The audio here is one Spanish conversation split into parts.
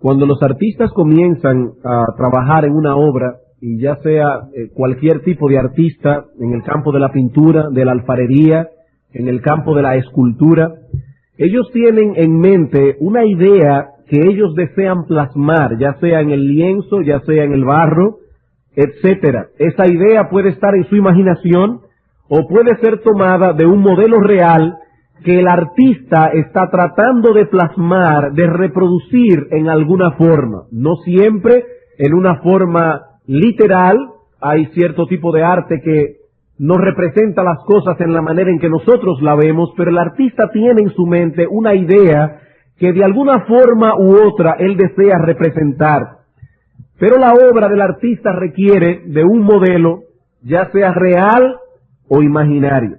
Cuando los artistas comienzan a trabajar en una obra, y ya sea cualquier tipo de artista, en el campo de la pintura, de la alfarería, en el campo de la escultura, ellos tienen en mente una idea que ellos desean plasmar, ya sea en el lienzo, ya sea en el barro, etcétera. Esa idea puede estar en su imaginación o puede ser tomada de un modelo real que el artista está tratando de plasmar, de reproducir en alguna forma. No siempre en una forma literal. Hay cierto tipo de arte que no representa las cosas en la manera en que nosotros la vemos, pero el artista tiene en su mente una idea que de alguna forma u otra él desea representar. Pero la obra del artista requiere de un modelo, ya sea real o imaginario.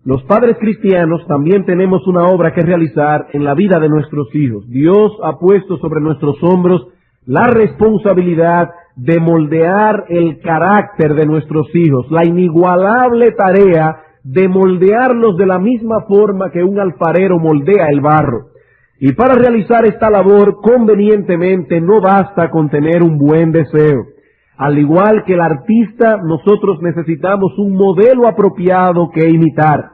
Los padres cristianos también tenemos una obra que realizar en la vida de nuestros hijos. Dios ha puesto sobre nuestros hombros la responsabilidad de moldear el carácter de nuestros hijos, la inigualable tarea de moldearlos de la misma forma que un alfarero moldea el barro. Y para realizar esta labor convenientemente no basta con tener un buen deseo. Al igual que el artista, nosotros necesitamos un modelo apropiado que imitar.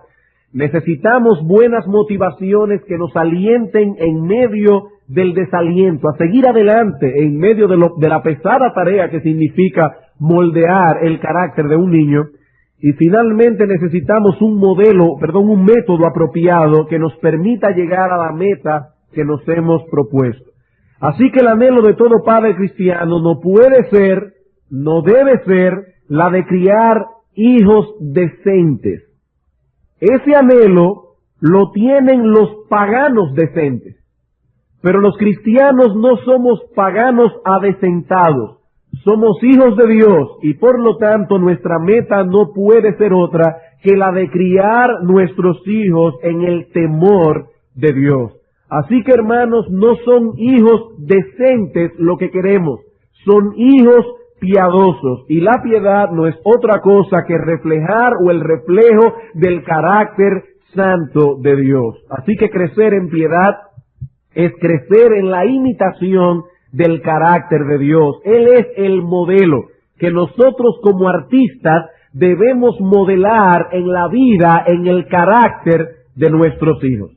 Necesitamos buenas motivaciones que nos alienten en medio del desaliento, a seguir adelante en medio de la pesada tarea que significa moldear el carácter de un niño. Y finalmente necesitamos un método apropiado que nos permita llegar a la meta que nos hemos propuesto. Así que el anhelo de todo padre cristiano no puede ser, no debe ser, la de criar hijos decentes. Ese anhelo lo tienen los paganos decentes. Pero los cristianos no somos paganos adecentados. Somos hijos de Dios y por lo tanto nuestra meta no puede ser otra que la de criar nuestros hijos en el temor de Dios. Así que hermanos, no son hijos decentes lo que queremos, son hijos piadosos. Y la piedad no es otra cosa que reflejar o el reflejo del carácter santo de Dios. Así que crecer en piedad es crecer en la imitación del carácter de Dios. Él es el modelo que nosotros como artistas debemos modelar en la vida, en el carácter de nuestros hijos.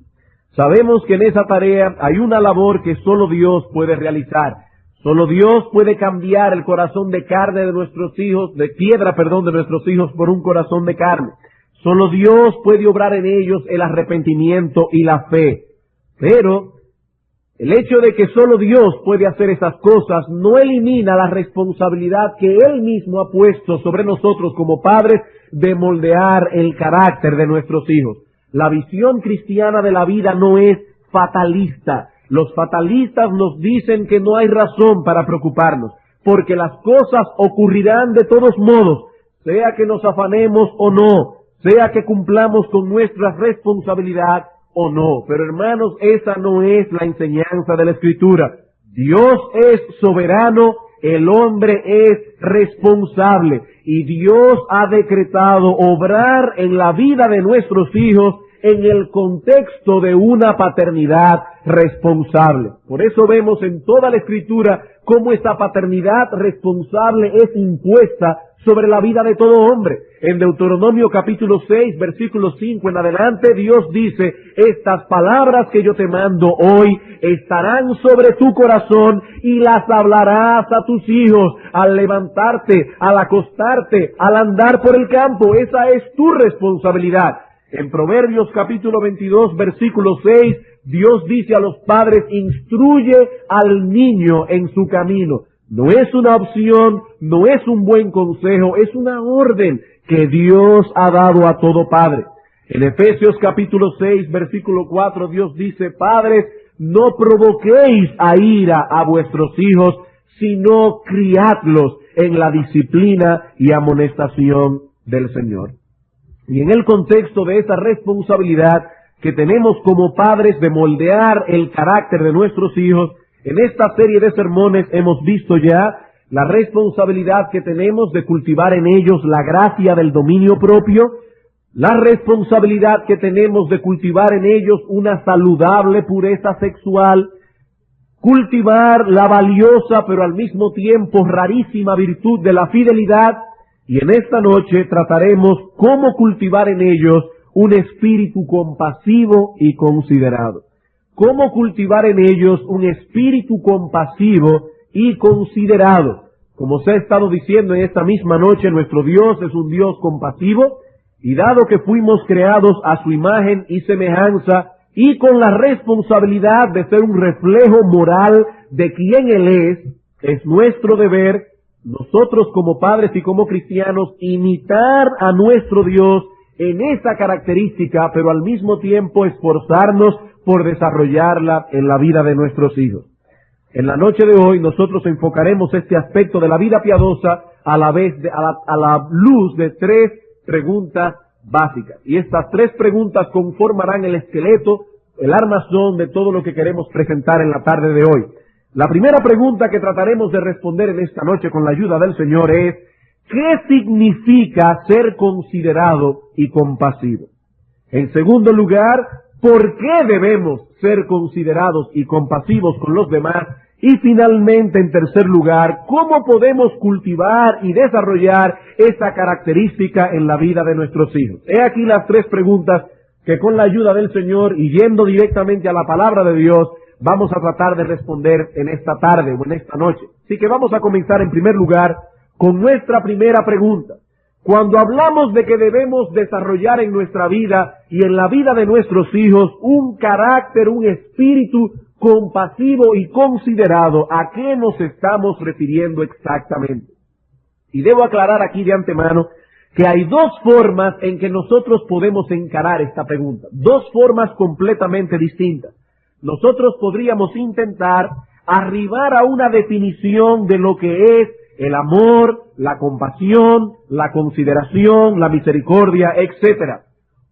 Sabemos que en esa tarea hay una labor que solo Dios puede realizar. Solo Dios puede cambiar el corazón de carne de nuestros hijos, de piedra, de nuestros hijos por un corazón de carne. Solo Dios puede obrar en ellos el arrepentimiento y la fe. Pero el hecho de que solo Dios puede hacer esas cosas no elimina la responsabilidad que Él mismo ha puesto sobre nosotros como padres de moldear el carácter de nuestros hijos. La visión cristiana de la vida no es fatalista. Los fatalistas nos dicen que no hay razón para preocuparnos, porque las cosas ocurrirán de todos modos, sea que nos afanemos o no, sea que cumplamos con nuestra responsabilidad o no. Pero hermanos, esa no es la enseñanza de la Escritura. Dios es soberano, el hombre es responsable y Dios ha decretado obrar en la vida de nuestros hijos en el contexto de una paternidad responsable. Por eso vemos en toda la Escritura cómo esta paternidad responsable es impuesta sobre la vida de todo hombre. En Deuteronomio capítulo 6, versículo 5 en adelante, Dios dice: estas palabras que yo te mando hoy estarán sobre tu corazón y las hablarás a tus hijos al levantarte, al acostarte, al andar por el campo. Esa es tu responsabilidad. En Proverbios capítulo 22, versículo 6, Dios dice a los padres: instruye al niño en su camino. No es una opción, no es un buen consejo, es una orden que Dios ha dado a todo padre. En Efesios capítulo 6, versículo 4, Dios dice: padres, no provoquéis a ira a vuestros hijos, sino criadlos en la disciplina y amonestación del Señor. Y en el contexto de esa responsabilidad que tenemos como padres de moldear el carácter de nuestros hijos, en esta serie de sermones hemos visto ya la responsabilidad que tenemos de cultivar en ellos la gracia del dominio propio, la responsabilidad que tenemos de cultivar en ellos una saludable pureza sexual, cultivar la valiosa pero al mismo tiempo rarísima virtud de la fidelidad, y en esta noche trataremos cómo cultivar en ellos un espíritu compasivo y considerado. Cómo cultivar en ellos un espíritu compasivo y considerado. Como se ha estado diciendo en esta misma noche, nuestro Dios es un Dios compasivo, y dado que fuimos creados a su imagen y semejanza, y con la responsabilidad de ser un reflejo moral de quien Él es nuestro deber, nosotros como padres y como cristianos, imitar a nuestro Dios en esa característica, pero al mismo tiempo esforzarnos por desarrollarla en la vida de nuestros hijos. En la noche de hoy nosotros enfocaremos este aspecto de la vida piadosa a la luz de tres preguntas básicas. Y estas tres preguntas conformarán el esqueleto, el armazón de todo lo que queremos presentar en la tarde de hoy. La primera pregunta que trataremos de responder en esta noche con la ayuda del Señor es: ¿qué significa ser considerado y compasivo? En segundo lugar, ¿por qué debemos ser considerados y compasivos con los demás? Y finalmente, en tercer lugar, ¿cómo podemos cultivar y desarrollar esta característica en la vida de nuestros hijos? He aquí las tres preguntas que con la ayuda del Señor y yendo directamente a la palabra de Dios, vamos a tratar de responder en esta tarde o en esta noche. Así que vamos a comenzar en primer lugar con nuestra primera pregunta. Cuando hablamos de que debemos desarrollar en nuestra vida y en la vida de nuestros hijos un carácter, un espíritu compasivo y considerado, ¿a qué nos estamos refiriendo exactamente? Y debo aclarar aquí de antemano que hay dos formas en que nosotros podemos encarar esta pregunta, dos formas completamente distintas. Nosotros podríamos intentar arribar a una definición de lo que es el amor, la compasión, la consideración, la misericordia, etcétera.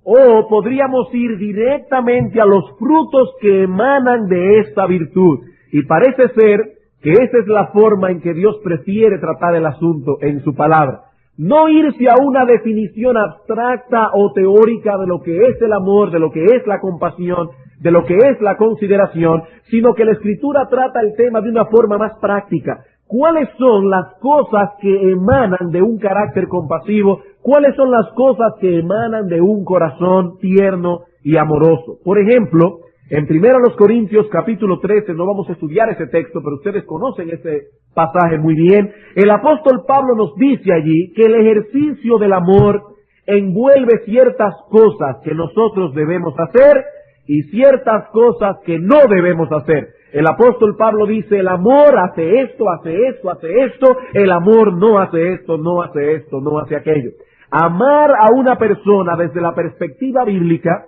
O podríamos ir directamente a los frutos que emanan de esta virtud. Y parece ser que esa es la forma en que Dios prefiere tratar el asunto en su palabra. No irse a una definición abstracta o teórica de lo que es el amor, de lo que es la compasión, de lo que es la consideración, sino que la Escritura trata el tema de una forma más práctica. ¿Cuáles son las cosas que emanan de un carácter compasivo? ¿Cuáles son las cosas que emanan de un corazón tierno y amoroso? Por ejemplo, en 1 Corintios capítulo 13, no vamos a estudiar ese texto, pero ustedes conocen ese pasaje muy bien. El apóstol Pablo nos dice allí que el ejercicio del amor envuelve ciertas cosas que nosotros debemos hacer y ciertas cosas que no debemos hacer. El apóstol Pablo dice: el amor hace esto, hace esto, hace esto. El amor no hace esto, no hace esto, no hace aquello. Amar a una persona desde la perspectiva bíblica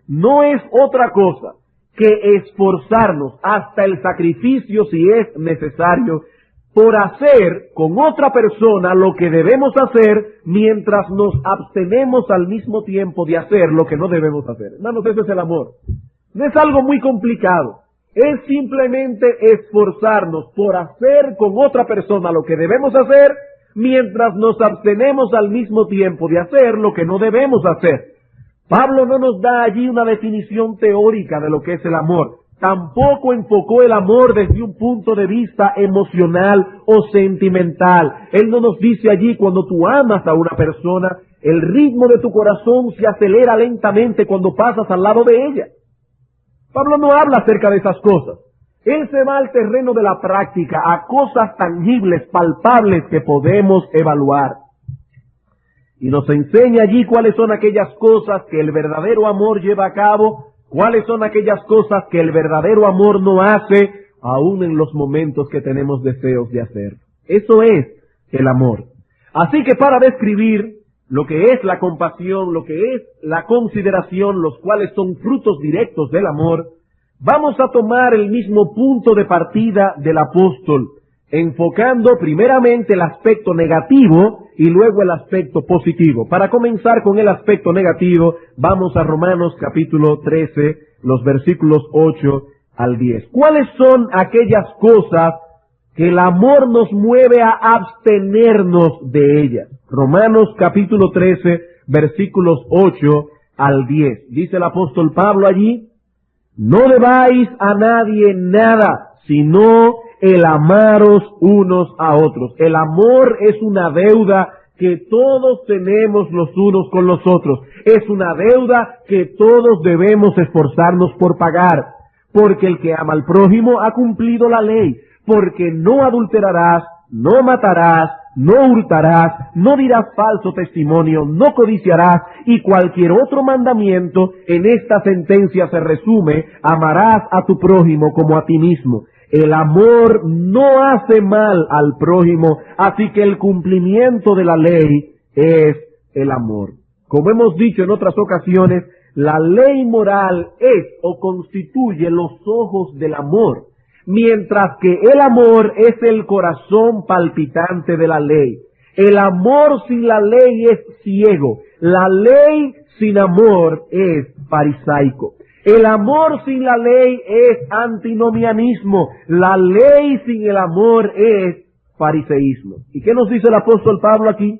no es otra cosa que esforzarnos hasta el sacrificio, si es necesario, por hacer con otra persona lo que debemos hacer, mientras nos abstenemos al mismo tiempo de hacer lo que no debemos hacer. Hermanos, ese es el amor. No es algo muy complicado. Es simplemente esforzarnos por hacer con otra persona lo que debemos hacer, mientras nos abstenemos al mismo tiempo de hacer lo que no debemos hacer. Pablo no nos da allí una definición teórica de lo que es el amor. Tampoco enfocó el amor desde un punto de vista emocional o sentimental. Él no nos dice allí: cuando tú amas a una persona, el ritmo de tu corazón se acelera lentamente cuando pasas al lado de ella. Pablo no habla acerca de esas cosas. Él se va al terreno de la práctica, a cosas tangibles, palpables que podemos evaluar. Y nos enseña allí cuáles son aquellas cosas que el verdadero amor lleva a cabo, cuáles son aquellas cosas que el verdadero amor no hace, aún en los momentos que tenemos deseos de hacer. Eso es el amor. Así que para describir lo que es la compasión, lo que es la consideración, los cuales son frutos directos del amor, vamos a tomar el mismo punto de partida del apóstol, enfocando primeramente el aspecto negativo y luego el aspecto positivo. Para comenzar con el aspecto negativo, vamos a Romanos capítulo 13, los versículos 8 al 10. ¿Cuáles son aquellas cosas que el amor nos mueve a abstenernos de ellas? Romanos capítulo 13, versículos 8 al 10. Dice el apóstol Pablo allí: no debáis a nadie nada, sino el amaros unos a otros. El amor es una deuda que todos tenemos los unos con los otros. Es una deuda que todos debemos esforzarnos por pagar. Porque el que ama al prójimo ha cumplido la ley. Porque no adulterarás, no matarás, no hurtarás, no dirás falso testimonio, no codiciarás, y cualquier otro mandamiento en esta sentencia se resume: amarás a tu prójimo como a ti mismo. El amor no hace mal al prójimo, así que el cumplimiento de la ley es el amor. Como hemos dicho en otras ocasiones, la ley moral es o constituye los ojos del amor, mientras que el amor es el corazón palpitante de la ley. El amor sin la ley es ciego. La ley sin amor es farisaico. El amor sin la ley es antinomianismo. La ley sin el amor es fariseísmo. ¿Y qué nos dice el apóstol Pablo aquí?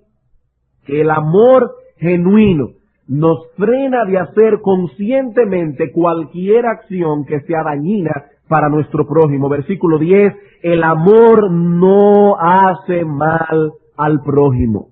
Que el amor genuino nos frena de hacer conscientemente cualquier acción que sea dañina para nuestro prójimo. Versículo 10, el amor no hace mal al prójimo.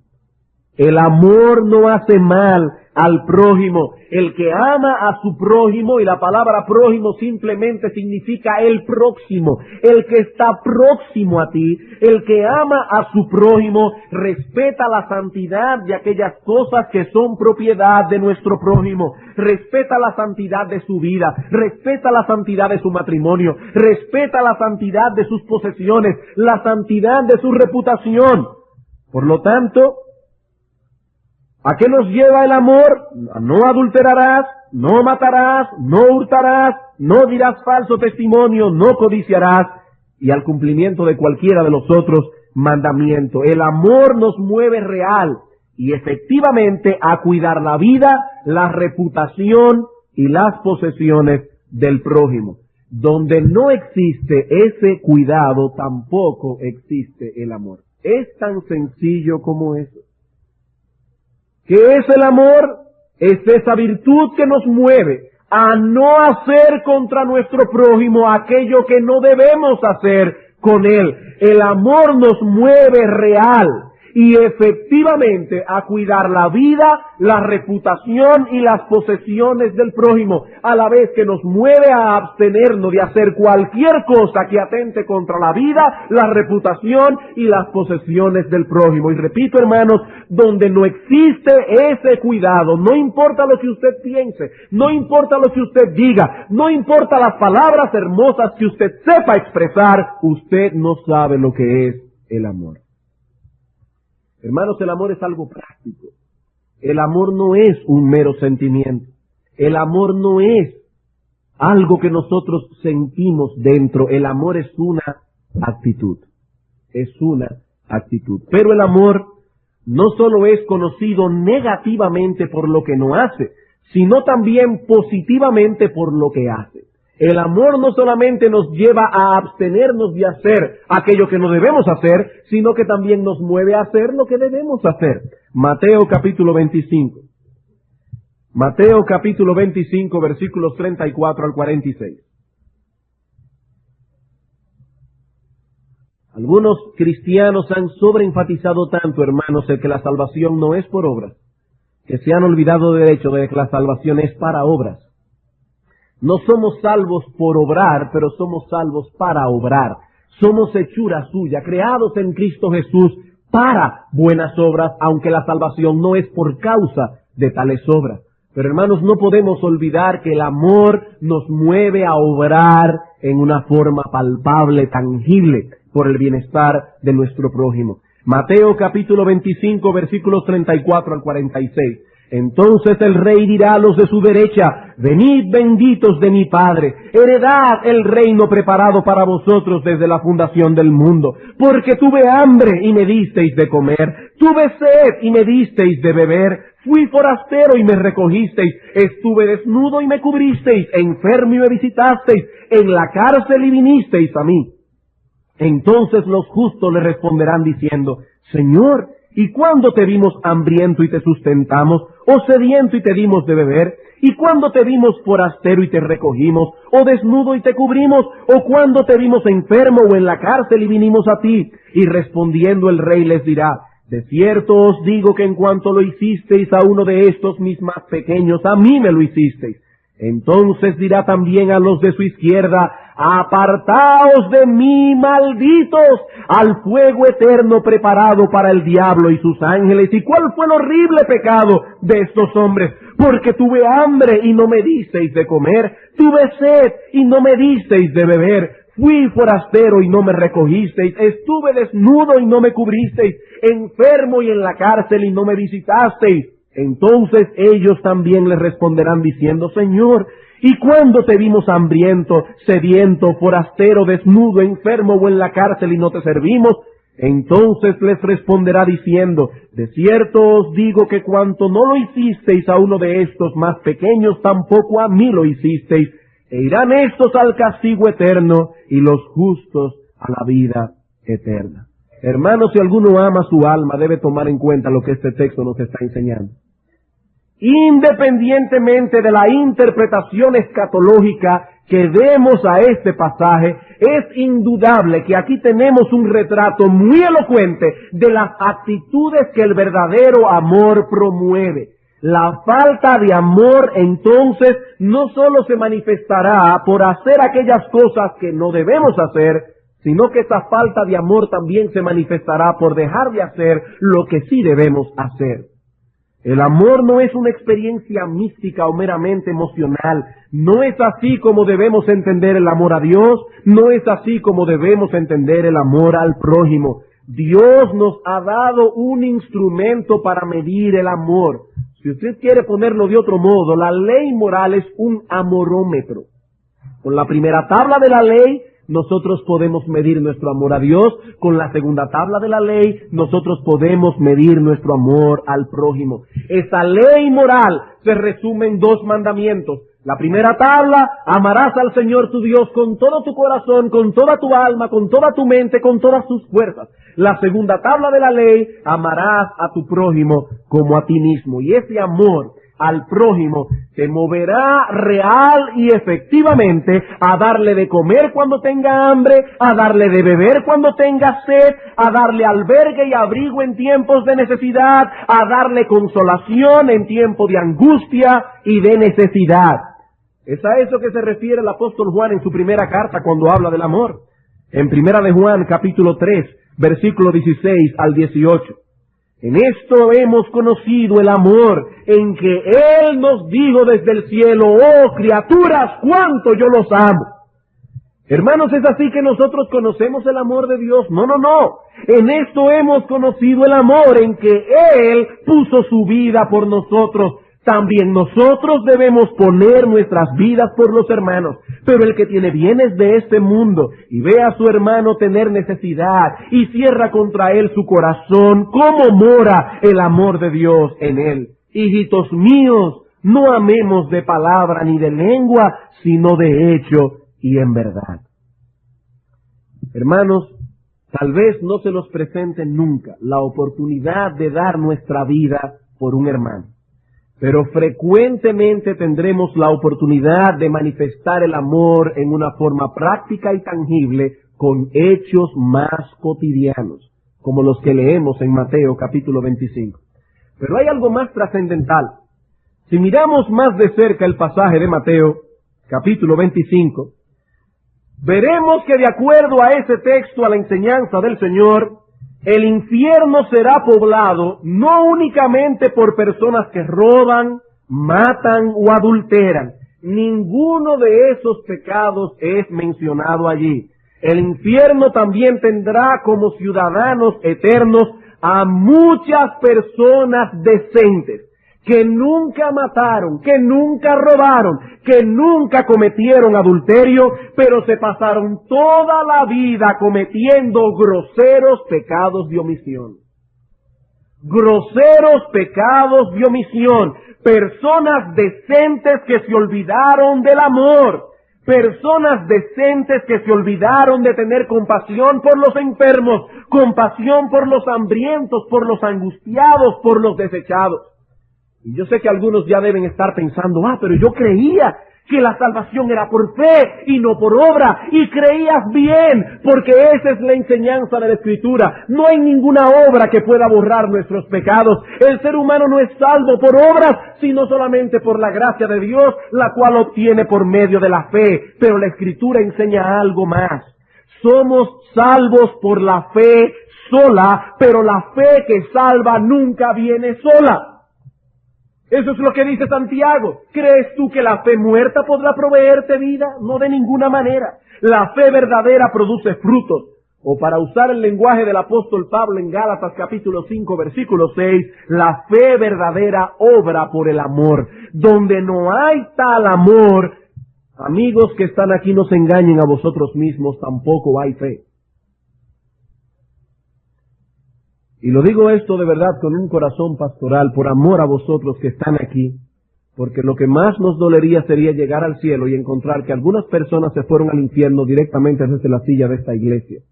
El amor no hace mal al prójimo. El que ama a su prójimo, y la palabra prójimo simplemente significa el próximo, el que está próximo a ti, el que ama a su prójimo, respeta la santidad de aquellas cosas que son propiedad de nuestro prójimo, respeta la santidad de su vida, respeta la santidad de su matrimonio, respeta la santidad de sus posesiones, la santidad de su reputación. Por lo tanto, ¿a qué nos lleva el amor? No adulterarás, no matarás, no hurtarás, no dirás falso testimonio, no codiciarás, y al cumplimiento de cualquiera de los otros mandamientos. El amor nos mueve real y efectivamente a cuidar la vida, la reputación y las posesiones del prójimo. Donde no existe ese cuidado, tampoco existe el amor. Es tan sencillo como eso. ¿Qué es el amor? Es esa virtud que nos mueve a no hacer contra nuestro prójimo aquello que no debemos hacer con él. El amor nos mueve real y efectivamente a cuidar la vida, la reputación y las posesiones del prójimo, a la vez que nos mueve a abstenernos de hacer cualquier cosa que atente contra la vida, la reputación y las posesiones del prójimo. Y repito, hermanos, donde no existe ese cuidado, no importa lo que usted piense, no importa lo que usted diga, no importa las palabras hermosas que usted sepa expresar, usted no sabe lo que es el amor. Hermanos, el amor es algo práctico. El amor no es un mero sentimiento. El amor no es algo que nosotros sentimos dentro. El amor es una actitud. Es una actitud. Pero el amor no solo es conocido negativamente por lo que no hace, sino también positivamente por lo que hace. El amor no solamente nos lleva a abstenernos de hacer aquello que no debemos hacer, sino que también nos mueve a hacer lo que debemos hacer. Mateo capítulo 25. Mateo capítulo 25, versículos 34 al 46. Algunos cristianos han sobreenfatizado tanto, hermanos, el que la salvación no es por obras, que se han olvidado del hecho de que la salvación es para obras. No somos salvos por obrar, pero somos salvos para obrar. Somos hechura suya, creados en Cristo Jesús para buenas obras, aunque la salvación no es por causa de tales obras. Pero hermanos, no podemos olvidar que el amor nos mueve a obrar en una forma palpable, tangible, por el bienestar de nuestro prójimo. Mateo capítulo 25, versículos 34 al 46. Entonces el rey dirá a los de su derecha: venid benditos de mi Padre, heredad el reino preparado para vosotros desde la fundación del mundo. Porque tuve hambre y me disteis de comer, tuve sed y me disteis de beber, fui forastero y me recogisteis, estuve desnudo y me cubristeis, enfermo y me visitasteis, en la cárcel y vinisteis a mí. Entonces los justos le responderán diciendo: Señor, ¿y cuándo te vimos hambriento y te sustentamos, o sediento y te dimos de beber? ¿Y cuándo te vimos forastero y te recogimos, o desnudo y te cubrimos, o cuándo te vimos enfermo o en la cárcel y vinimos a ti? Y respondiendo el rey les dirá: de cierto os digo que en cuanto lo hicisteis a uno de estos mis más pequeños, a mí me lo hicisteis. Entonces dirá también a los de su izquierda: apartaos de mí, malditos, al fuego eterno preparado para el diablo y sus ángeles. ¿Y cuál fue el horrible pecado de estos hombres? Porque tuve hambre y no me disteis de comer, tuve sed y no me disteis de beber, fui forastero y no me recogisteis, estuve desnudo y no me cubristeis, enfermo y en la cárcel y no me visitasteis. Entonces ellos también le responderán diciendo: Señor, ¿y cuándo te vimos hambriento, sediento, forastero, desnudo, enfermo o en la cárcel y no te servimos? Entonces les responderá diciendo: de cierto os digo que cuanto no lo hicisteis a uno de estos más pequeños, tampoco a mí lo hicisteis. E irán estos al castigo eterno y los justos a la vida eterna. Hermanos, si alguno ama su alma, debe tomar en cuenta lo que este texto nos está enseñando. Independientemente de la interpretación escatológica que demos a este pasaje, es indudable que aquí tenemos un retrato muy elocuente de las actitudes que el verdadero amor promueve. La falta de amor, entonces, no solo se manifestará por hacer aquellas cosas que no debemos hacer, sino que esa falta de amor también se manifestará por dejar de hacer lo que sí debemos hacer. El amor no es una experiencia mística o meramente emocional. No es así como debemos entender el amor a Dios, no es así como debemos entender el amor al prójimo. Dios nos ha dado un instrumento para medir el amor. Si usted quiere ponerlo de otro modo, la ley moral es un amorómetro. Con la primera tabla de la ley, nosotros podemos medir nuestro amor a Dios. Con la segunda tabla de la ley, nosotros podemos medir nuestro amor al prójimo. Esa ley moral se resume en 2 mandamientos. La primera tabla: amarás al Señor tu Dios con todo tu corazón, con toda tu alma, con toda tu mente, con todas tus fuerzas. La segunda tabla de la ley: amarás a tu prójimo como a ti mismo. Y ese amor al prójimo te moverá real y efectivamente a darle de comer cuando tenga hambre, a darle de beber cuando tenga sed, a darle albergue y abrigo en tiempos de necesidad, a darle consolación en tiempo de angustia y de necesidad. Es a eso que se refiere el apóstol Juan en su primera carta cuando habla del amor. En primera de Juan, capítulo 3, versículo 16 al 18. En esto hemos conocido el amor, en que Él nos dijo desde el cielo: oh criaturas, cuánto yo los amo. Hermanos, ¿es así que nosotros conocemos el amor de Dios? No. En esto hemos conocido el amor, en que Él puso su vida por nosotros. También nosotros debemos poner nuestras vidas por los hermanos. Pero el que tiene bienes de este mundo y ve a su hermano tener necesidad y cierra contra él su corazón, ¿cómo mora el amor de Dios en él? Hijitos míos, no amemos de palabra ni de lengua, sino de hecho y en verdad. Hermanos, tal vez no se nos presente nunca la oportunidad de dar nuestra vida por un hermano. Pero frecuentemente tendremos la oportunidad de manifestar el amor en una forma práctica y tangible con hechos más cotidianos, como los que leemos en Mateo capítulo 25. Pero hay algo más trascendental. Si miramos más de cerca el pasaje de Mateo capítulo 25, veremos que de acuerdo a ese texto, a la enseñanza del Señor, el infierno será poblado no únicamente por personas que roban, matan o adulteran. Ninguno de esos pecados es mencionado allí. El infierno también tendrá como ciudadanos eternos a muchas personas decentes, que nunca mataron, que nunca robaron, que nunca cometieron adulterio, pero se pasaron toda la vida cometiendo groseros pecados de omisión. Groseros pecados de omisión. Personas decentes que se olvidaron del amor. Personas decentes que se olvidaron de tener compasión por los enfermos, compasión por los hambrientos, por los angustiados, por los desechados. Y yo sé que algunos ya deben estar pensando, pero yo creía que la salvación era por fe y no por obra, y creías bien, porque esa es la enseñanza de la Escritura. No hay ninguna obra que pueda borrar nuestros pecados. El ser humano no es salvo por obras, sino solamente por la gracia de Dios, la cual obtiene por medio de la fe. Pero la Escritura enseña algo más. Somos salvos por la fe sola, pero la fe que salva nunca viene sola. Eso es lo que dice Santiago. ¿Crees tú que la fe muerta podrá proveerte vida? No, de ninguna manera. La fe verdadera produce frutos. O para usar el lenguaje del apóstol Pablo en Gálatas capítulo 5 versículo 6, la fe verdadera obra por el amor. Donde no hay tal amor, amigos que están aquí, no se engañen a vosotros mismos, tampoco hay fe. Y lo digo esto de verdad con un corazón pastoral, por amor a vosotros que están aquí, porque lo que más nos dolería sería llegar al cielo y encontrar que algunas personas se fueron al infierno directamente desde la silla de esta iglesia.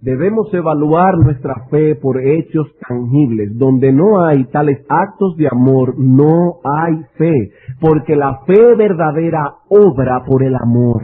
Debemos evaluar nuestra fe por hechos tangibles. Donde no hay tales actos de amor, no hay fe, porque la fe verdadera obra por el amor.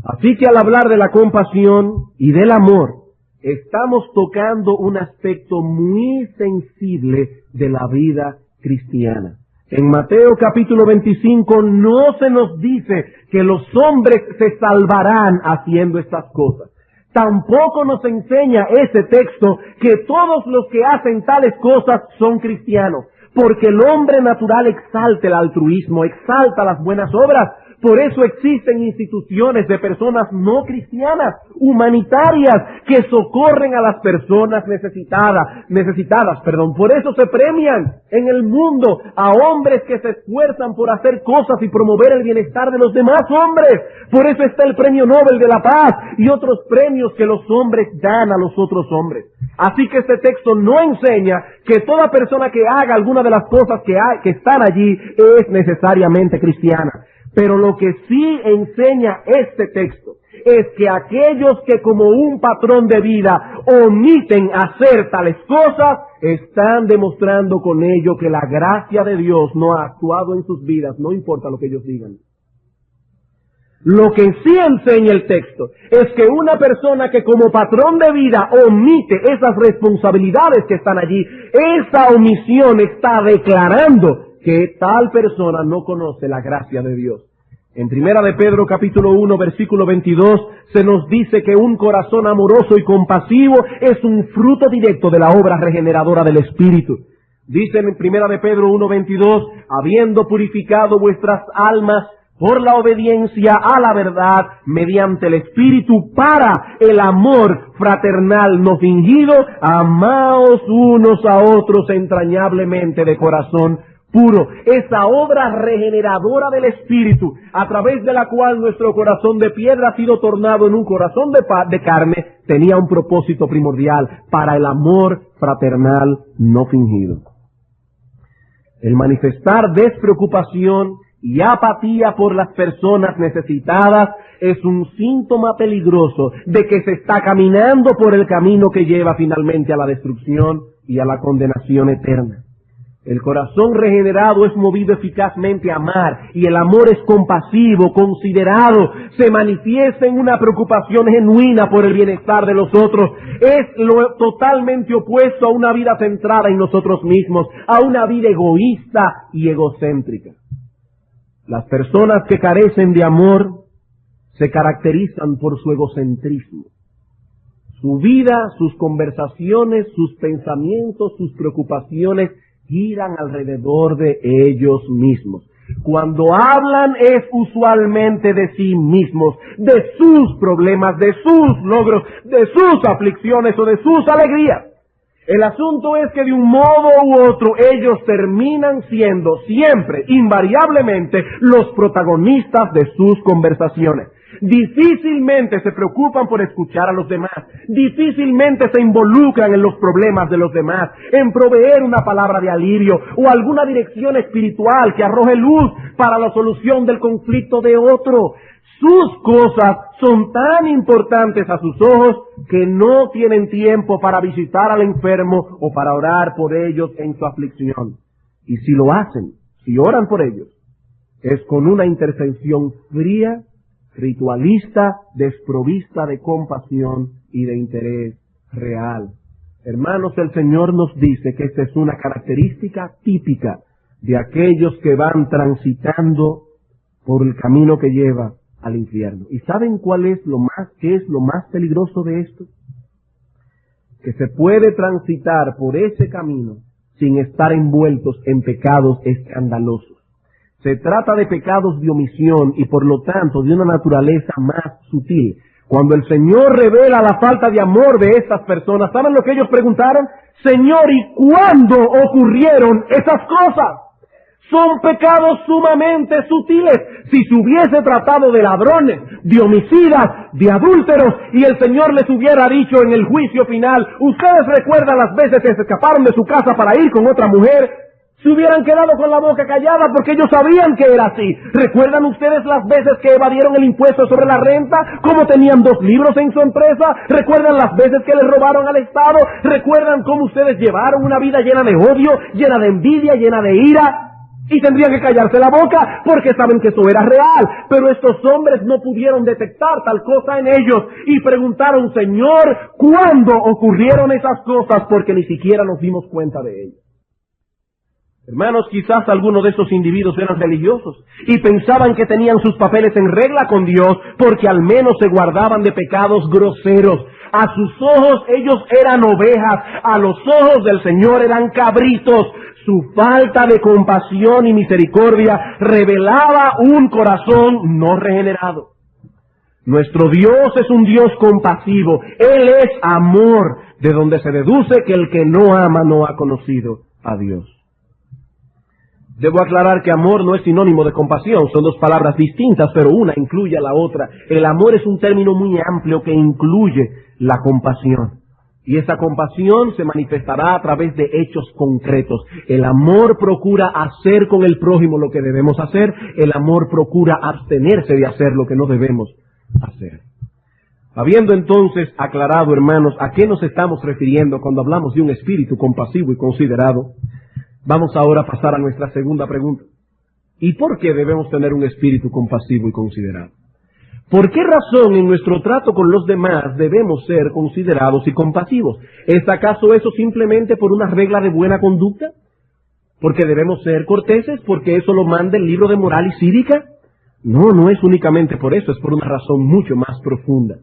Así que al hablar de la compasión y del amor, estamos tocando un aspecto muy sensible de la vida cristiana. En Mateo capítulo 25 no se nos dice que los hombres se salvarán haciendo estas cosas. Tampoco nos enseña ese texto que todos los que hacen tales cosas son cristianos, porque el hombre natural exalta el altruismo, exalta las buenas obras. Por eso existen instituciones de personas no cristianas, humanitarias, que socorren a las personas necesitadas. Por eso se premian en el mundo a hombres que se esfuerzan por hacer cosas y promover el bienestar de los demás hombres. Por eso está el Premio Nobel de la Paz y otros premios que los hombres dan a los otros hombres. Así que este texto no enseña que toda persona que haga alguna de las cosas que están allí es necesariamente cristiana. Pero lo que sí enseña este texto es que aquellos que como un patrón de vida omiten hacer tales cosas, están demostrando con ello que la gracia de Dios no ha actuado en sus vidas, no importa lo que ellos digan. Lo que sí enseña el texto es que una persona que como patrón de vida omite esas responsabilidades que están allí, esa omisión está declarando que tal persona no conoce la gracia de Dios. En Primera de Pedro capítulo 1 versículo 22 se nos dice que un corazón amoroso y compasivo es un fruto directo de la obra regeneradora del Espíritu. Dice en Primera de Pedro 1:22, habiendo purificado vuestras almas por la obediencia a la verdad mediante el Espíritu para el amor fraternal no fingido, amaos unos a otros entrañablemente de corazón puro. Esa obra regeneradora del Espíritu, a través de la cual nuestro corazón de piedra ha sido tornado en un corazón de carne, tenía un propósito primordial: para el amor fraternal no fingido. El manifestar despreocupación y apatía por las personas necesitadas es un síntoma peligroso de que se está caminando por el camino que lleva finalmente a la destrucción y a la condenación eterna. El corazón regenerado es movido eficazmente a amar, y el amor es compasivo, considerado, se manifiesta en una preocupación genuina por el bienestar de los otros. Es lo totalmente opuesto a una vida centrada en nosotros mismos, a una vida egoísta y egocéntrica. Las personas que carecen de amor se caracterizan por su egocentrismo. Su vida, sus conversaciones, sus pensamientos, sus preocupaciones giran alrededor de ellos mismos. Cuando hablan es usualmente de sí mismos, de sus problemas, de sus logros, de sus aflicciones o de sus alegrías. El asunto es que de un modo u otro ellos terminan siendo siempre, invariablemente, los protagonistas de sus conversaciones. Difícilmente se preocupan por escuchar a los demás, difícilmente se involucran en los problemas de los demás, en proveer una palabra de alivio o alguna dirección espiritual que arroje luz para la solución del conflicto de otro. Sus cosas son tan importantes a sus ojos que no tienen tiempo para visitar al enfermo o para orar por ellos en su aflicción. Y si lo hacen, si oran por ellos, es con una intercesión fría, ritualista, desprovista de compasión y de interés real. Hermanos, el Señor nos dice que esta es una característica típica de aquellos que van transitando por el camino que lleva al infierno. ¿Y saben qué es lo más peligroso de esto? Que se puede transitar por ese camino sin estar envueltos en pecados escandalosos. Se trata de pecados de omisión y por lo tanto de una naturaleza más sutil. Cuando el Señor revela la falta de amor de estas personas, ¿saben lo que ellos preguntaron? Señor, ¿y cuándo ocurrieron esas cosas? Son pecados sumamente sutiles. Si se hubiese tratado de ladrones, de homicidas, de adúlteros, y el Señor les hubiera dicho en el juicio final, ustedes recuerdan las veces que se escaparon de su casa para ir con otra mujer, se hubieran quedado con la boca callada porque ellos sabían que era así. ¿Recuerdan ustedes las veces que evadieron el impuesto sobre la renta? ¿Cómo tenían 2 libros en su empresa? ¿Recuerdan las veces que les robaron al Estado? ¿Recuerdan cómo ustedes llevaron una vida llena de odio, llena de envidia, llena de ira? Y tendrían que callarse la boca porque saben que eso era real. Pero estos hombres no pudieron detectar tal cosa en ellos y preguntaron, Señor, ¿cuándo ocurrieron esas cosas? Porque ni siquiera nos dimos cuenta de ellas. Hermanos, quizás algunos de esos individuos eran religiosos y pensaban que tenían sus papeles en regla con Dios porque al menos se guardaban de pecados groseros. A sus ojos ellos eran ovejas, a los ojos del Señor eran cabritos. Su falta de compasión y misericordia revelaba un corazón no regenerado. Nuestro Dios es un Dios compasivo. Él es amor, de donde se deduce que el que no ama no ha conocido a Dios. Debo aclarar que amor no es sinónimo de compasión, son 2 palabras distintas, pero una incluye a la otra. El amor es un término muy amplio que incluye la compasión. Y esa compasión se manifestará a través de hechos concretos. El amor procura hacer con el prójimo lo que debemos hacer, el amor procura abstenerse de hacer lo que no debemos hacer. Habiendo entonces aclarado, hermanos, a qué nos estamos refiriendo cuando hablamos de un espíritu compasivo y considerado, vamos ahora a pasar a nuestra segunda pregunta. ¿Y por qué debemos tener un espíritu compasivo y considerado? ¿Por qué razón en nuestro trato con los demás debemos ser considerados y compasivos? ¿Es acaso eso simplemente por una regla de buena conducta? ¿Porque debemos ser corteses? ¿Porque eso lo manda el libro de moral y cívica? No, no es únicamente por eso, es por una razón mucho más profunda.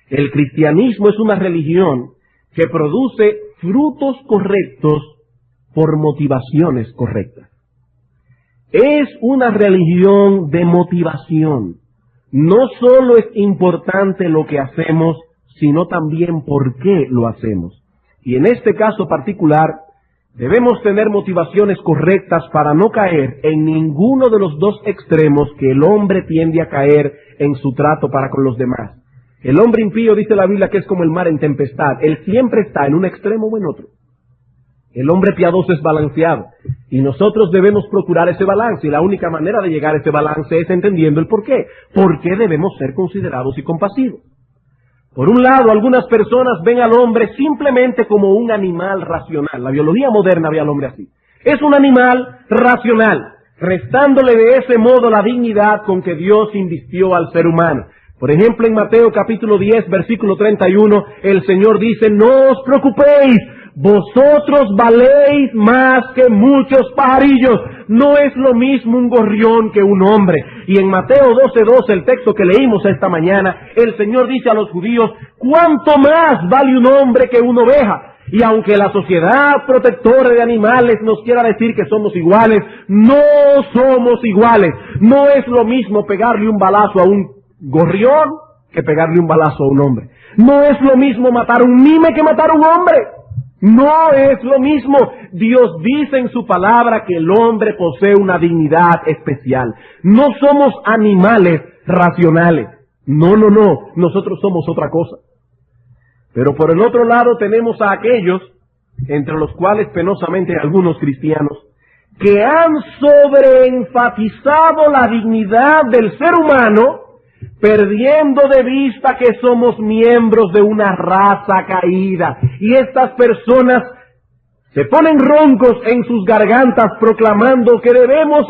El cristianismo es una religión que produce frutos correctos por motivaciones correctas. Es una religión de motivación. No solo es importante lo que hacemos, sino también por qué lo hacemos. Y en este caso particular, debemos tener motivaciones correctas para no caer en ninguno de los 2 extremos que el hombre tiende a caer en su trato para con los demás. El hombre impío, dice la Biblia, que es como el mar en tempestad. Él siempre está en un extremo o en otro. El hombre piadoso es balanceado y nosotros debemos procurar ese balance, y la única manera de llegar a ese balance es entendiendo el por qué. ¿Por qué debemos ser considerados y compasivos? Por un lado, algunas personas ven al hombre simplemente como un animal racional. La biología moderna ve al hombre así. Es un animal racional, restándole de ese modo la dignidad con que Dios invistió al ser humano. Por ejemplo, en Mateo capítulo 10, versículo 31, el Señor dice, no os preocupéis, vosotros valéis más que muchos pajarillos. No es lo mismo un gorrión que un hombre. Y en Mateo 12:12, el texto que leímos esta mañana, el Señor dice a los judíos, ¿cuánto más vale un hombre que una oveja? Y aunque la sociedad protectora de animales nos quiera decir que somos iguales, no somos iguales. No es lo mismo pegarle un balazo a un gorrión que pegarle un balazo a un hombre. No es lo mismo matar un mime que matar a un hombre. No es lo mismo. Dios dice en su palabra que el hombre posee una dignidad especial. No somos animales racionales. No. Nosotros somos otra cosa. Pero por el otro lado tenemos a aquellos, entre los cuales penosamente hay algunos cristianos, que han sobreenfatizado la dignidad del ser humano perdiendo de vista que somos miembros de una raza caída. Y estas personas se ponen roncos en sus gargantas proclamando que debemos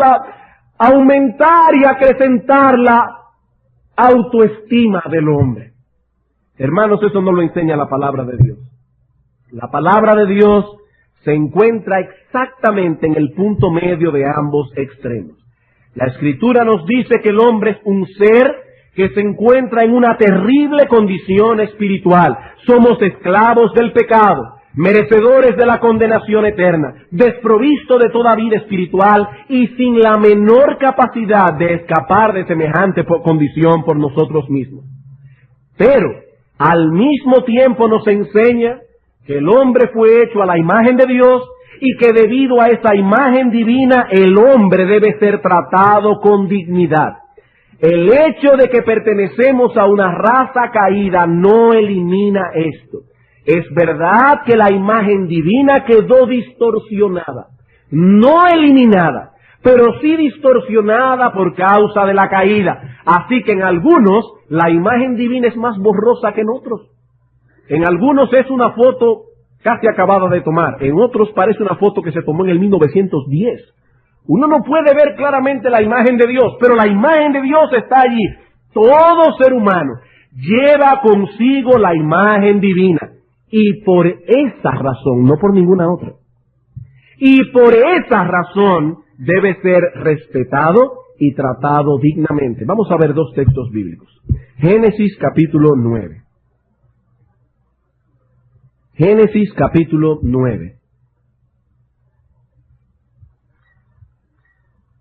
aumentar y acrecentar la autoestima del hombre. Hermanos, eso no lo enseña la palabra de Dios. La palabra de Dios se encuentra exactamente en el punto medio de ambos extremos. La Escritura nos dice que el hombre es un ser que se encuentra en una terrible condición espiritual. Somos esclavos del pecado, merecedores de la condenación eterna, desprovisto de toda vida espiritual y sin la menor capacidad de escapar de semejante condición por nosotros mismos. Pero al mismo tiempo nos enseña que el hombre fue hecho a la imagen de Dios y que debido a esa imagen divina el hombre debe ser tratado con dignidad. El hecho de que pertenecemos a una raza caída no elimina esto. Es verdad que la imagen divina quedó distorsionada, no eliminada, pero sí distorsionada por causa de la caída. Así que en algunos la imagen divina es más borrosa que en otros. En algunos es una foto casi acabada de tomar, en otros parece una foto que se tomó en el 1910. Uno no puede ver claramente la imagen de Dios, pero la imagen de Dios está allí. Todo ser humano lleva consigo la imagen divina. Y por esa razón, no por ninguna otra. Y por esa razón debe ser respetado y tratado dignamente. Vamos a ver dos textos bíblicos. Génesis capítulo 9. Génesis capítulo 9.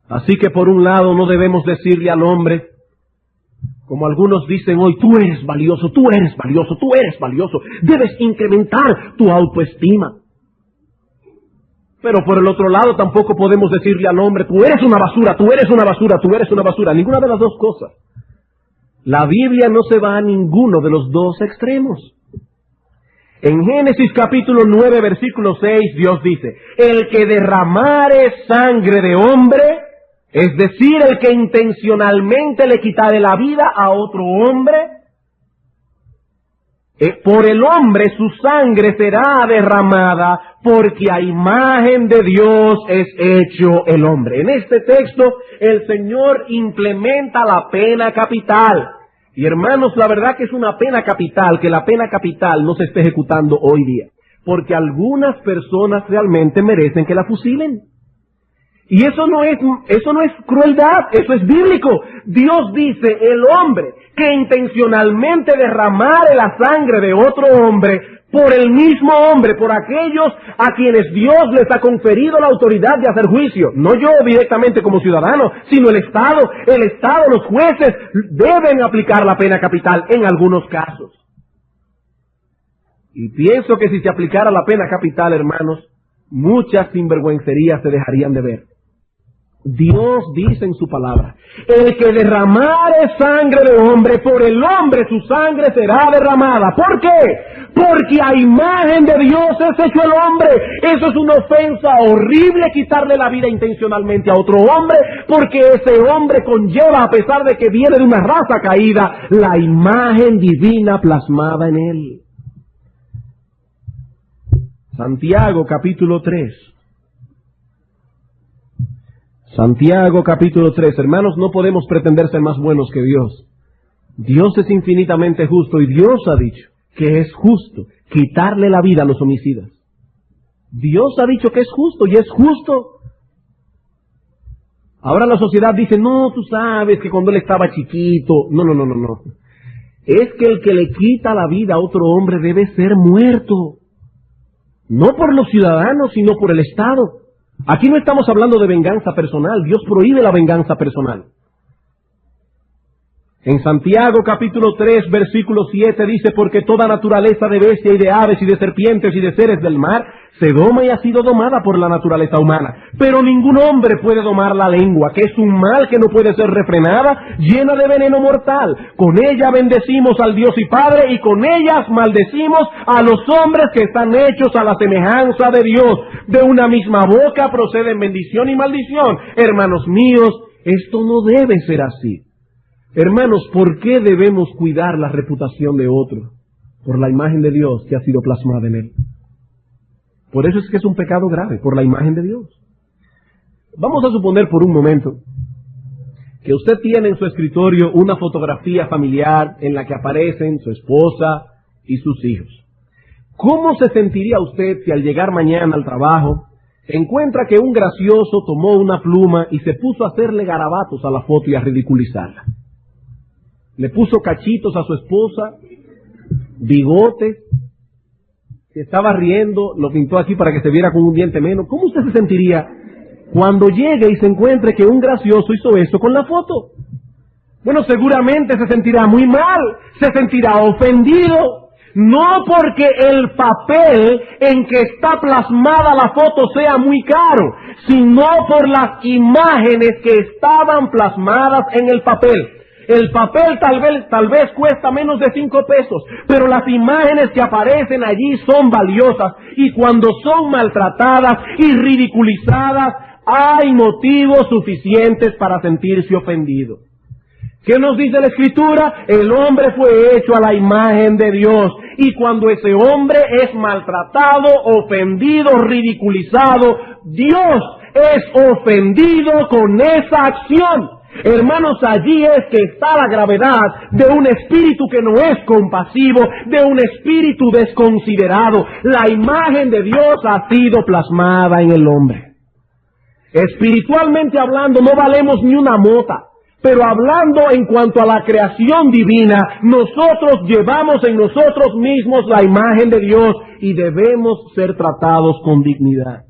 Así que por un lado no debemos decirle al hombre, como algunos dicen hoy, tú eres valioso, tú eres valioso, tú eres valioso, debes incrementar tu autoestima. Pero por el otro lado tampoco podemos decirle al hombre, tú eres una basura, tú eres una basura, tú eres una basura. Ninguna de las dos cosas. La Biblia no se va a ninguno de los dos extremos. En Génesis capítulo 9, versículo 6, Dios dice, el que derramare sangre de hombre, es decir, el que intencionalmente le quitare la vida a otro hombre, por el hombre su sangre será derramada, porque a imagen de Dios es hecho el hombre. En este texto el Señor implementa la pena capital. Y hermanos, la verdad que es una pena capital, que la pena capital no se esté ejecutando hoy día, porque algunas personas realmente merecen que la fusilen. Y eso no es crueldad, eso es bíblico. Dios dice, el hombre que intencionalmente derramare la sangre de otro hombre, por el mismo hombre, por aquellos a quienes Dios les ha conferido la autoridad de hacer juicio, no yo directamente como ciudadano, sino el Estado, los jueces deben aplicar la pena capital en algunos casos. Y pienso que si se aplicara la pena capital, hermanos, muchas sinvergüencerías se dejarían de ver. Dios dice en su palabra, el que derramare sangre de hombre, por el hombre su sangre será derramada. ¿Por qué? Porque a imagen de Dios es hecho el hombre. Eso es una ofensa horrible, quitarle la vida intencionalmente a otro hombre, porque ese hombre conlleva, a pesar de que viene de una raza caída, la imagen divina plasmada en él. Santiago capítulo 3. Santiago capítulo 3. Hermanos, no podemos pretender ser más buenos que Dios. Dios es infinitamente justo y Dios ha dicho que es justo quitarle la vida a los homicidas. Dios ha dicho que es justo y es justo. Ahora la sociedad dice, no, tú sabes que cuando él estaba chiquito. No. Es que el que le quita la vida a otro hombre debe ser muerto. No por los ciudadanos, sino por el Estado. Aquí no estamos hablando de venganza personal. Dios prohíbe la venganza personal. En Santiago capítulo 3 versículo 7 dice, porque toda naturaleza de bestia y de aves y de serpientes y de seres del mar se doma y ha sido domada por la naturaleza humana. Pero ningún hombre puede domar la lengua, que es un mal que no puede ser refrenada, llena de veneno mortal. Con ella bendecimos al Dios y Padre, y con ellas maldecimos a los hombres que están hechos a la semejanza de Dios. De una misma boca proceden bendición y maldición. Hermanos míos, esto no debe ser así. Hermanos, ¿por qué debemos cuidar la reputación de otro? Por la imagen de Dios que ha sido plasmada en él. Por eso es que es un pecado grave, por la imagen de Dios. Vamos a suponer por un momento que usted tiene en su escritorio una fotografía familiar en la que aparecen su esposa y sus hijos. ¿Cómo se sentiría usted si al llegar mañana al trabajo encuentra que un gracioso tomó una pluma y se puso a hacerle garabatos a la foto y a ridiculizarla? Le puso cachitos a su esposa, bigotes, se estaba riendo, lo pintó aquí para que se viera con un diente menos. ¿Cómo usted se sentiría cuando llegue y se encuentre que un gracioso hizo eso con la foto? Bueno, seguramente se sentirá muy mal, se sentirá ofendido. No porque el papel en que está plasmada la foto sea muy caro, sino por las imágenes que estaban plasmadas en el papel. El papel tal vez cuesta menos de 5 pesos, pero las imágenes que aparecen allí son valiosas, y cuando son maltratadas y ridiculizadas, hay motivos suficientes para sentirse ofendido. ¿Qué nos dice la Escritura? El hombre fue hecho a la imagen de Dios, y cuando ese hombre es maltratado, ofendido, ridiculizado, Dios es ofendido con esa acción. Hermanos, allí es que está la gravedad de un espíritu que no es compasivo, de un espíritu desconsiderado. La imagen de Dios ha sido plasmada en el hombre. Espiritualmente hablando, no valemos ni una mota. Pero hablando en cuanto a la creación divina, nosotros llevamos en nosotros mismos la imagen de Dios y debemos ser tratados con dignidad.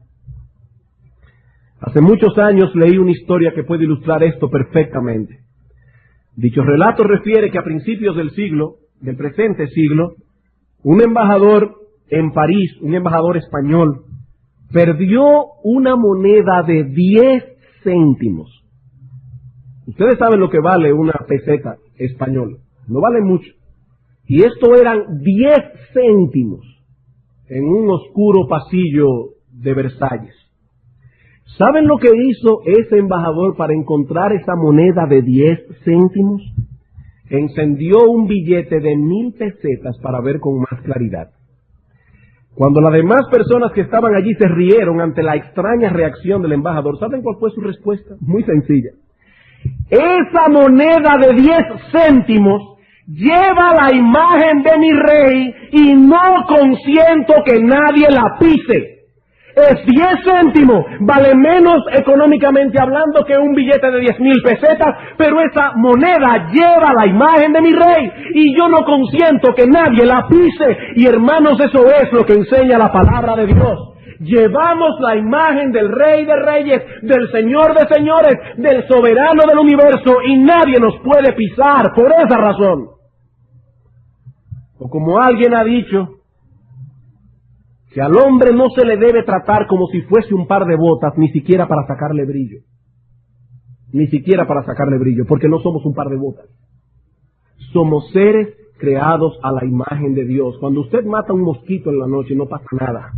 Hace muchos años leí una historia que puede ilustrar esto perfectamente. Dicho relato refiere que a principios del presente siglo, un embajador en París, un embajador español, perdió una moneda de 10 céntimos. Ustedes saben lo que vale una peseta española. No vale mucho. Y esto eran 10 céntimos en un oscuro pasillo de Versalles. ¿Saben lo que hizo ese embajador para encontrar esa moneda de 10 céntimos? Encendió un billete de 1000 pesetas para ver con más claridad. Cuando las demás personas que estaban allí se rieron ante la extraña reacción del embajador, ¿saben cuál fue su respuesta? Muy sencilla. Esa moneda de 10 céntimos lleva la imagen de mi rey y no consiento que nadie la pise. Es 10 céntimos, vale menos económicamente hablando que un billete de 10,000 pesetas, pero esa moneda lleva la imagen de mi rey y yo no consiento que nadie la pise. Y hermanos, eso es lo que enseña la palabra de Dios. Llevamos la imagen del Rey de Reyes, del Señor de Señores, del Soberano del Universo, y nadie nos puede pisar por esa razón. O como alguien ha dicho, que al hombre no se le debe tratar como si fuese un par de botas, ni siquiera para sacarle brillo. Ni siquiera para sacarle brillo, porque no somos un par de botas. Somos seres creados a la imagen de Dios. Cuando usted mata un mosquito en la noche, no pasa nada.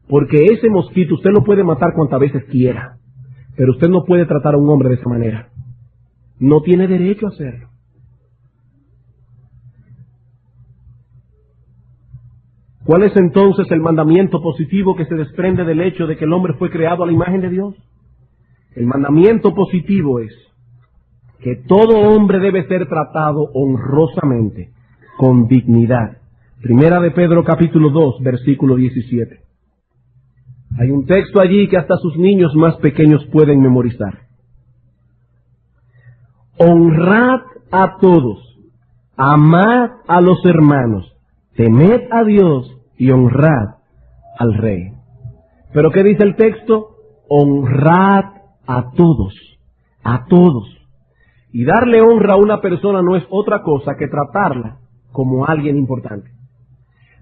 Porque ese mosquito usted lo puede matar cuantas veces quiera, pero usted no puede tratar a un hombre de esa manera. No tiene derecho a hacerlo. ¿Cuál es entonces el mandamiento positivo que se desprende del hecho de que el hombre fue creado a la imagen de Dios? El mandamiento positivo es que todo hombre debe ser tratado honrosamente, con dignidad. Primera de Pedro capítulo 2, versículo 17. Hay un texto allí que hasta sus niños más pequeños pueden memorizar. Honrad a todos, amad a los hermanos, temed a Dios y honrad al Rey. ¿Pero qué dice el texto? Honrad a todos, a todos. Y darle honra a una persona no es otra cosa que tratarla como alguien importante.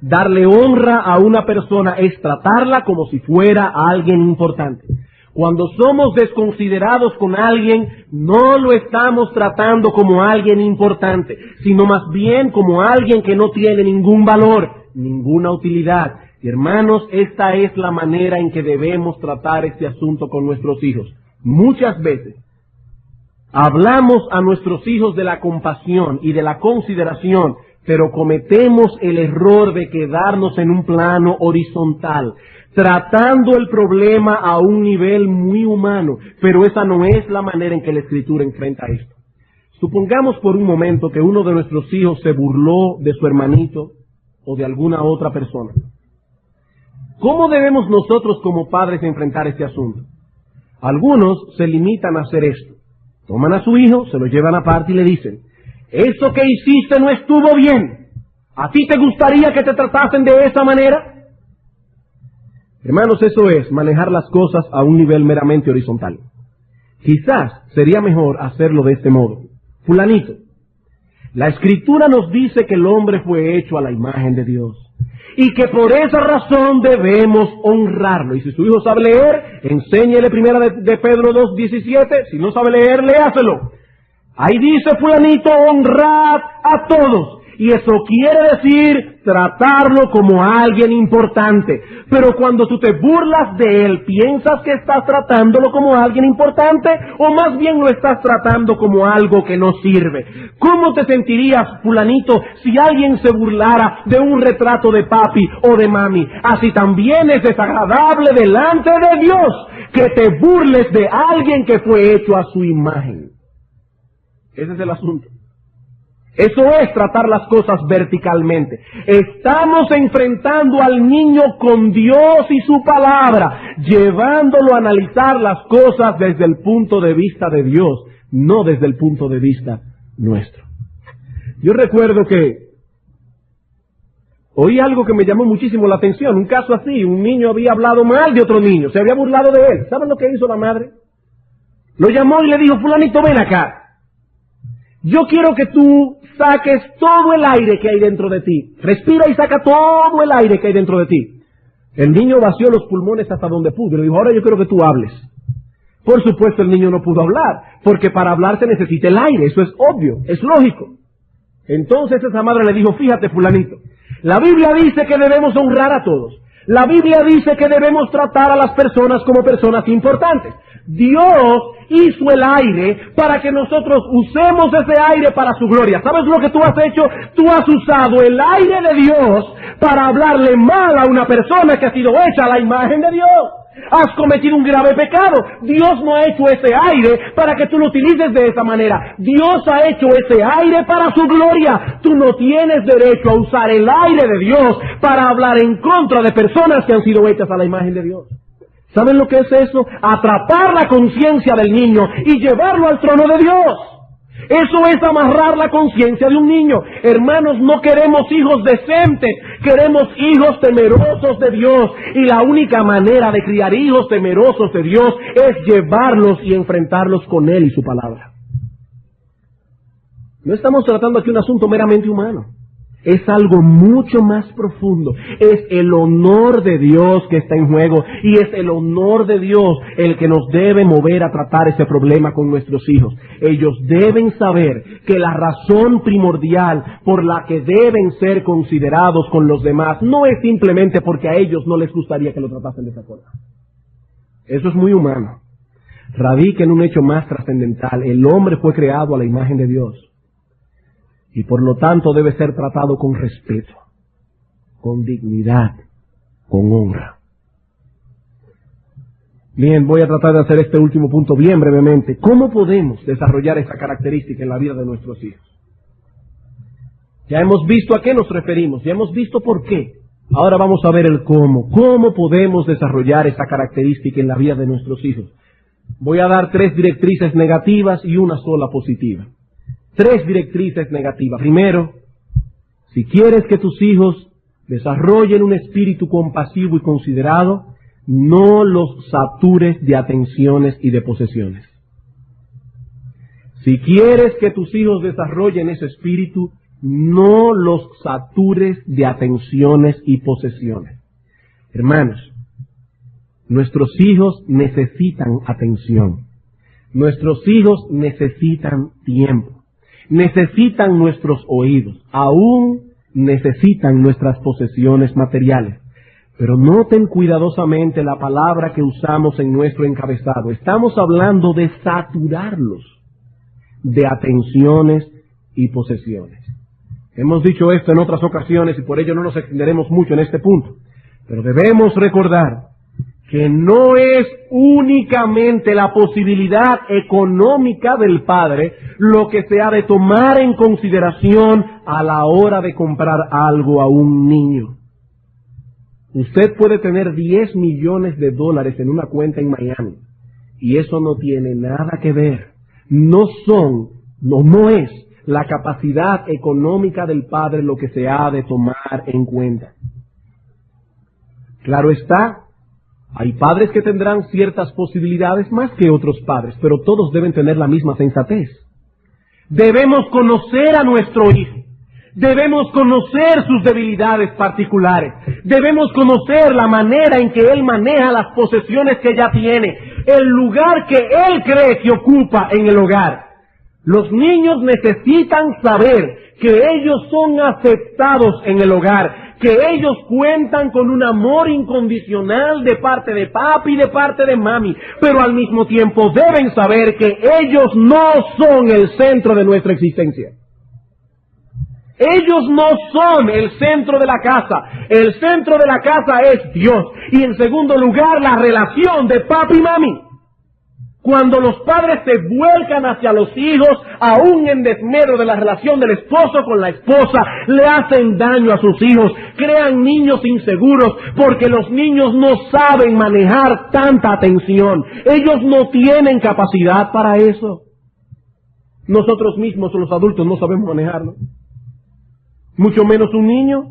Darle honra a una persona es tratarla como si fuera alguien importante. Cuando somos desconsiderados con alguien, no lo estamos tratando como alguien importante, sino más bien como alguien que no tiene ningún valor, ninguna utilidad. Y hermanos, esta es la manera en que debemos tratar este asunto con nuestros hijos. Muchas veces, Hablamos a nuestros hijos de la compasión y de la consideración, pero cometemos el error de quedarnos en un plano horizontal, tratando el problema a un nivel muy humano, pero esa no es la manera en que la Escritura enfrenta esto. Supongamos por un momento que uno de nuestros hijos se burló de su hermanito o de alguna otra persona. ¿Cómo debemos nosotros como padres enfrentar este asunto? Algunos se limitan a hacer esto. Toman a su hijo, se lo llevan aparte y le dicen: eso que hiciste no estuvo bien. ¿A ti te gustaría que te tratasen de esa manera? Hermanos, eso es manejar las cosas a un nivel meramente horizontal. Quizás sería mejor hacerlo de este modo. Fulanito, la Escritura nos dice que el hombre fue hecho a la imagen de Dios y que por esa razón debemos honrarlo. Y si su hijo sabe leer, enséñele primera de Pedro 2:17. Si no sabe leer, léaselo. Ahí dice fulanito: honrad a todos. Y eso quiere decir tratarlo como a alguien importante. Pero cuando tú te burlas de él, ¿piensas que estás tratándolo como a alguien importante? ¿O más bien lo estás tratando como algo que no sirve? ¿Cómo te sentirías, fulanito, si alguien se burlara de un retrato de papi o de mami? Así también es desagradable delante de Dios que te burles de alguien que fue hecho a su imagen. Ese es el asunto. Eso es tratar las cosas verticalmente. Estamos enfrentando al niño con Dios y su palabra, llevándolo a analizar las cosas desde el punto de vista de Dios, no desde el punto de vista nuestro. Yo recuerdo que oí algo que me llamó muchísimo la atención, un caso así: un niño había hablado mal de otro niño, se había burlado de él. ¿Saben lo que hizo la madre? Lo llamó y le dijo: fulanito, ven acá. Yo quiero que tú saques todo el aire que hay dentro de ti. Respira y saca todo el aire que hay dentro de ti. El niño vació los pulmones hasta donde pudo. Le dijo: ahora yo quiero que tú hables. Por supuesto, el niño no pudo hablar, porque para hablar se necesita el aire. Eso es obvio, es lógico. Entonces esa madre le dijo: fíjate, fulanito, la Biblia dice que debemos honrar a todos. La Biblia dice que debemos tratar a las personas como personas importantes. Dios hizo el aire para que nosotros usemos ese aire para su gloria. ¿Sabes lo que tú has hecho? Tú has usado el aire de Dios para hablarle mal a una persona que ha sido hecha a la imagen de Dios. Has cometido un grave pecado. Dios no ha hecho ese aire para que tú lo utilices de esa manera. Dios ha hecho ese aire para su gloria. Tú no tienes derecho a usar el aire de Dios para hablar en contra de personas que han sido hechas a la imagen de Dios. ¿Saben lo que es eso? Atrapar la conciencia del niño y llevarlo al trono de Dios. Eso es amarrar la conciencia de un niño. Hermanos, no queremos hijos decentes, queremos hijos temerosos de Dios. Y la única manera de criar hijos temerosos de Dios es llevarlos y enfrentarlos con Él y su palabra. No estamos tratando aquí un asunto meramente humano. Es algo mucho más profundo. Es el honor de Dios que está en juego, y es el honor de Dios el que nos debe mover a tratar ese problema con nuestros hijos. Ellos deben saber que la razón primordial por la que deben ser considerados con los demás no es simplemente porque a ellos no les gustaría que lo tratasen de esa forma. Eso es muy humano. Radica en un hecho más trascendental. El hombre fue creado a la imagen de Dios, y por lo tanto debe ser tratado con respeto, con dignidad, con honra. Bien, voy a tratar de hacer este último punto bien brevemente. ¿Cómo podemos desarrollar esta característica en la vida de nuestros hijos? Ya hemos visto a qué nos referimos, ya hemos visto por qué. Ahora vamos a ver el cómo. ¿Cómo podemos desarrollar esta característica en la vida de nuestros hijos? Voy a dar 3 directrices negativas y una sola positiva. 3 directrices negativas. Primero, si quieres que tus hijos desarrollen un espíritu compasivo y considerado, no los satures de atenciones y de posesiones. Si quieres que tus hijos desarrollen ese espíritu, no los satures de atenciones y posesiones. Hermanos, nuestros hijos necesitan atención. Nuestros hijos necesitan tiempo. Necesitan nuestros oídos, aún necesitan nuestras posesiones materiales. Pero noten cuidadosamente la palabra que usamos en nuestro encabezado. Estamos hablando de saturarlos. de atenciones y posesiones. Hemos dicho esto en otras ocasiones y por ello no nos extenderemos mucho en este punto. Pero debemos recordar que no es únicamente la posibilidad económica del padre lo que se ha de tomar en consideración a la hora de comprar algo a un niño. Usted puede tener $10 millones en una cuenta en Miami y eso no tiene nada que ver. No es la capacidad económica del padre lo que se ha de tomar en cuenta. Claro está, hay padres que tendrán ciertas posibilidades más que otros padres, pero todos deben tener la misma sensatez. Debemos conocer a nuestro hijo. Debemos conocer sus debilidades particulares. Debemos conocer la manera en que él maneja las posesiones que ya tiene, el lugar que él cree que ocupa en el hogar. Los niños necesitan saber que ellos son aceptados en el hogar, que ellos cuentan con un amor incondicional de parte de papi y de parte de mami, pero al mismo tiempo deben saber que ellos no son el centro de nuestra existencia. Ellos no son el centro de la casa. El centro de la casa es Dios. Y en segundo lugar, la relación de papi y mami. Cuando los padres se vuelcan hacia los hijos, aún en desmedro de la relación del esposo con la esposa, le hacen daño a sus hijos, crean niños inseguros, porque los niños no saben manejar tanta atención. Ellos no tienen capacidad para eso. Nosotros mismos, los adultos, no sabemos manejarlo. Mucho menos un niño.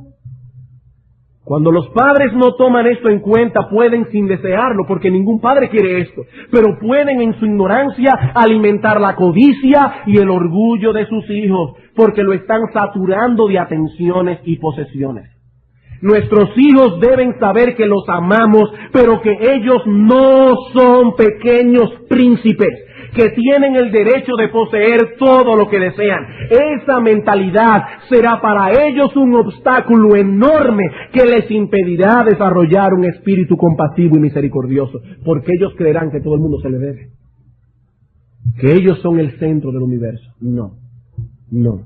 Cuando los padres no toman esto en cuenta, pueden sin desearlo, porque ningún padre quiere esto, pero pueden en su ignorancia alimentar la codicia y el orgullo de sus hijos, porque lo están saturando de atenciones y posesiones. Nuestros hijos deben saber que los amamos, pero que ellos no son pequeños príncipes, que tienen el derecho de poseer todo lo que desean. Esa mentalidad será para ellos un obstáculo enorme que les impedirá desarrollar un espíritu compasivo y misericordioso, porque ellos creerán que todo el mundo se le debe, que ellos son el centro del universo. No,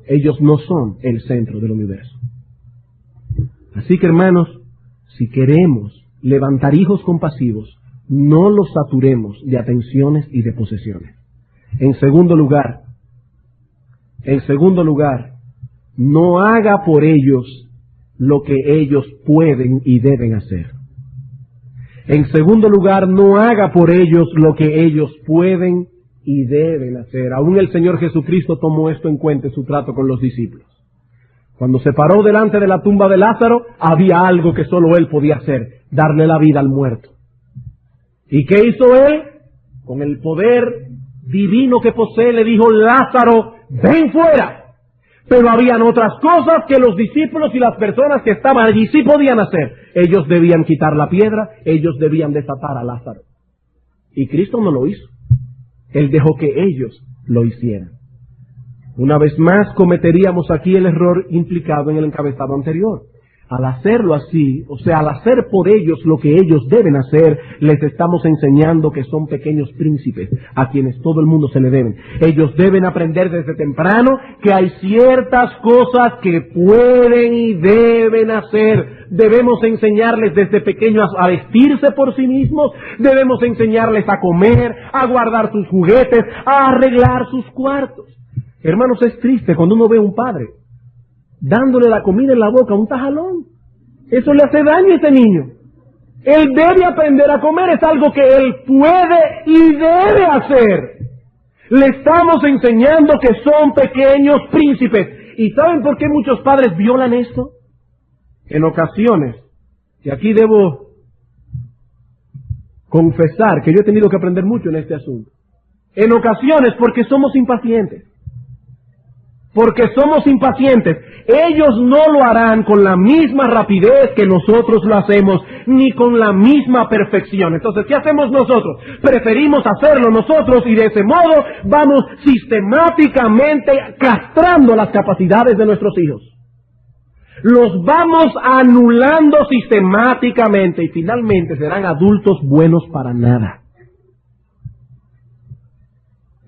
ellos no son el centro del universo. Así que, hermanos, si queremos levantar hijos compasivos, no los saturemos de atenciones y de posesiones. En segundo lugar, no haga por ellos lo que ellos pueden y deben hacer. En segundo lugar, no haga por ellos lo que ellos pueden y deben hacer. Aún el Señor Jesucristo tomó esto en cuenta en su trato con los discípulos. Cuando se paró delante de la tumba de Lázaro, había algo que solo él podía hacer: darle la vida al muerto. ¿Y qué hizo él? Con el poder divino que posee, le dijo: Lázaro, ven fuera. Pero habían otras cosas que los discípulos y las personas que estaban allí sí podían hacer. Ellos debían quitar la piedra, ellos debían desatar a Lázaro. Y Cristo no lo hizo. Él dejó que ellos lo hicieran. Una vez más cometeríamos aquí el error implicado en el encabezado anterior. Al hacerlo así, o sea, al hacer por ellos lo que ellos deben hacer, les estamos enseñando que son pequeños príncipes a quienes todo el mundo se le deben. Ellos deben aprender desde temprano que hay ciertas cosas que pueden y deben hacer. Debemos enseñarles desde pequeños a vestirse por sí mismos, debemos enseñarles a comer, a guardar sus juguetes, a arreglar sus cuartos. Hermanos, es triste cuando uno ve a un padre dándole la comida en la boca a un tajalón. Eso le hace daño a ese niño. Él debe aprender a comer, es algo que él puede y debe hacer. Le estamos enseñando que son pequeños príncipes. ¿Y saben por qué muchos padres violan esto? En ocasiones, y aquí debo confesar que yo he tenido que aprender mucho en este asunto. En ocasiones porque somos impacientes. Porque somos impacientes. Ellos no lo harán con la misma rapidez que nosotros lo hacemos, ni con la misma perfección. Entonces, ¿qué hacemos nosotros? Preferimos hacerlo nosotros y de ese modo vamos sistemáticamente castrando las capacidades de nuestros hijos. Los vamos anulando sistemáticamente y finalmente serán adultos buenos para nada.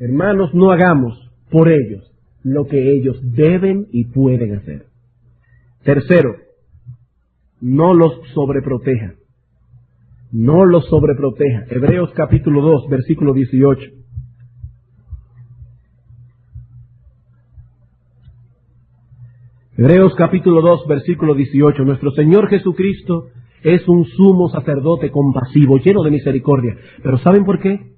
Hermanos, no hagamos por ellos lo que ellos deben y pueden hacer. Tercero, no los sobreproteja. No los sobreproteja. Hebreos capítulo 2, versículo 18. Hebreos capítulo 2, versículo 18. Nuestro Señor Jesucristo es un sumo sacerdote compasivo, lleno de misericordia. ¿Pero saben por qué?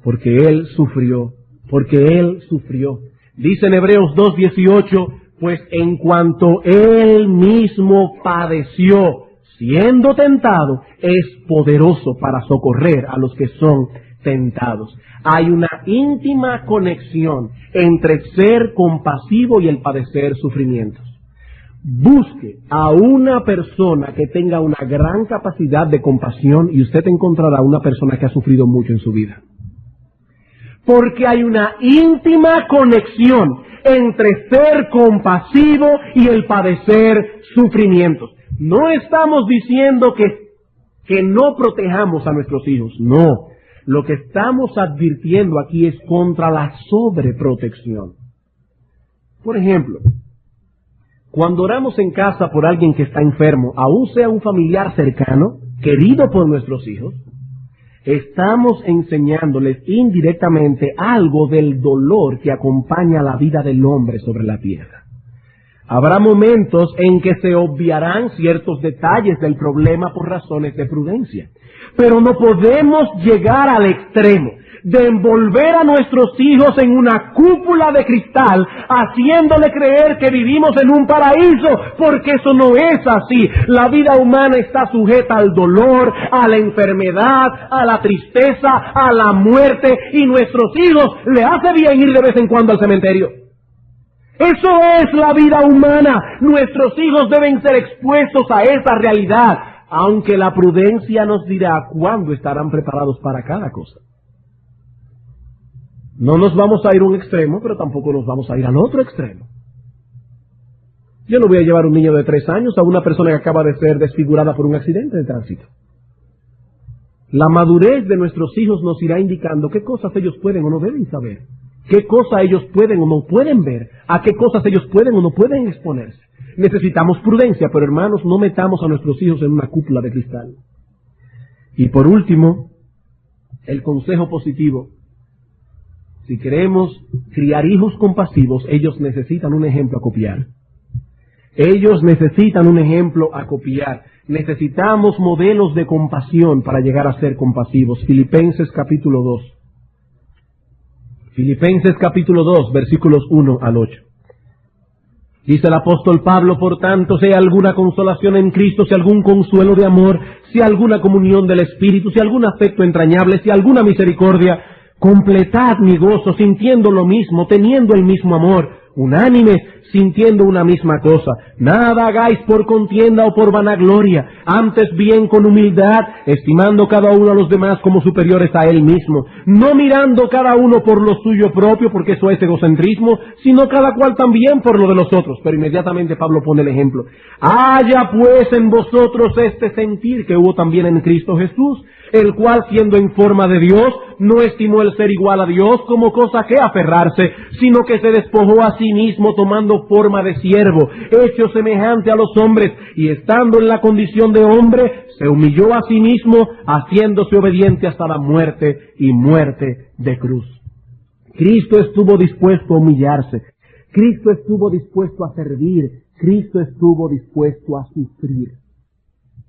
Porque Él sufrió. Porque Él sufrió. Dice en Hebreos 2, 18, pues en cuanto Él mismo padeció, siendo tentado, es poderoso para socorrer a los que son tentados. Hay una íntima conexión entre ser compasivo y el padecer sufrimientos. Busque a una persona que tenga una gran capacidad de compasión y usted encontrará una persona que ha sufrido mucho en su vida. Porque hay una íntima conexión entre ser compasivo y el padecer sufrimientos. No estamos diciendo que no protejamos a nuestros hijos, no. Lo que estamos advirtiendo aquí es contra la sobreprotección. Por ejemplo, cuando oramos en casa por alguien que está enfermo, aun sea un familiar cercano, querido por nuestros hijos, estamos enseñándoles indirectamente algo del dolor que acompaña la vida del hombre sobre la tierra. Habrá momentos en que se obviarán ciertos detalles del problema por razones de prudencia. Pero no podemos llegar al extremo de envolver a nuestros hijos en una cúpula de cristal, haciéndole creer que vivimos en un paraíso, porque eso no es así. La vida humana está sujeta al dolor, a la enfermedad, a la tristeza, a la muerte, y nuestros hijos le hace bien ir de vez en cuando al cementerio. Eso es la vida humana. Nuestros hijos deben ser expuestos a esa realidad, aunque la prudencia nos dirá cuándo estarán preparados para cada cosa. No nos vamos a ir a un extremo, pero tampoco nos vamos a ir al otro extremo. Yo no voy a llevar a un niño de 3 años a una persona que acaba de ser desfigurada por un accidente de tránsito. La madurez de nuestros hijos nos irá indicando qué cosas ellos pueden o no deben saber, qué cosas ellos pueden o no pueden ver, a qué cosas ellos pueden o no pueden exponerse. Necesitamos prudencia, pero hermanos, no metamos a nuestros hijos en una cúpula de cristal. Y por último, el consejo positivo. Si queremos criar hijos compasivos, ellos necesitan un ejemplo a copiar. Ellos necesitan un ejemplo a copiar. Necesitamos modelos de compasión para llegar a ser compasivos. Filipenses capítulo 2. Filipenses capítulo 2, versículos 1 al 8. Dice el apóstol Pablo: por tanto, si hay alguna consolación en Cristo, si algún consuelo de amor, si alguna comunión del Espíritu, si algún afecto entrañable, si alguna misericordia, completad mi gozo, sintiendo lo mismo, teniendo el mismo amor, unánimes, sintiendo una misma cosa. Nada hagáis por contienda o por vanagloria, antes bien con humildad, estimando cada uno a los demás como superiores a él mismo, no mirando cada uno por lo suyo propio, porque eso es egocentrismo, sino cada cual también por lo de los otros. Pero inmediatamente Pablo pone el ejemplo. Haya pues en vosotros este sentir que hubo también en Cristo Jesús, el cual, siendo en forma de Dios, no estimó el ser igual a Dios como cosa que aferrarse, sino que se despojó a sí mismo, tomando forma de siervo, hecho semejante a los hombres, y estando en la condición de hombre, se humilló a sí mismo, haciéndose obediente hasta la muerte, y muerte de cruz. Cristo estuvo dispuesto a humillarse, Cristo estuvo dispuesto a servir, Cristo estuvo dispuesto a sufrir.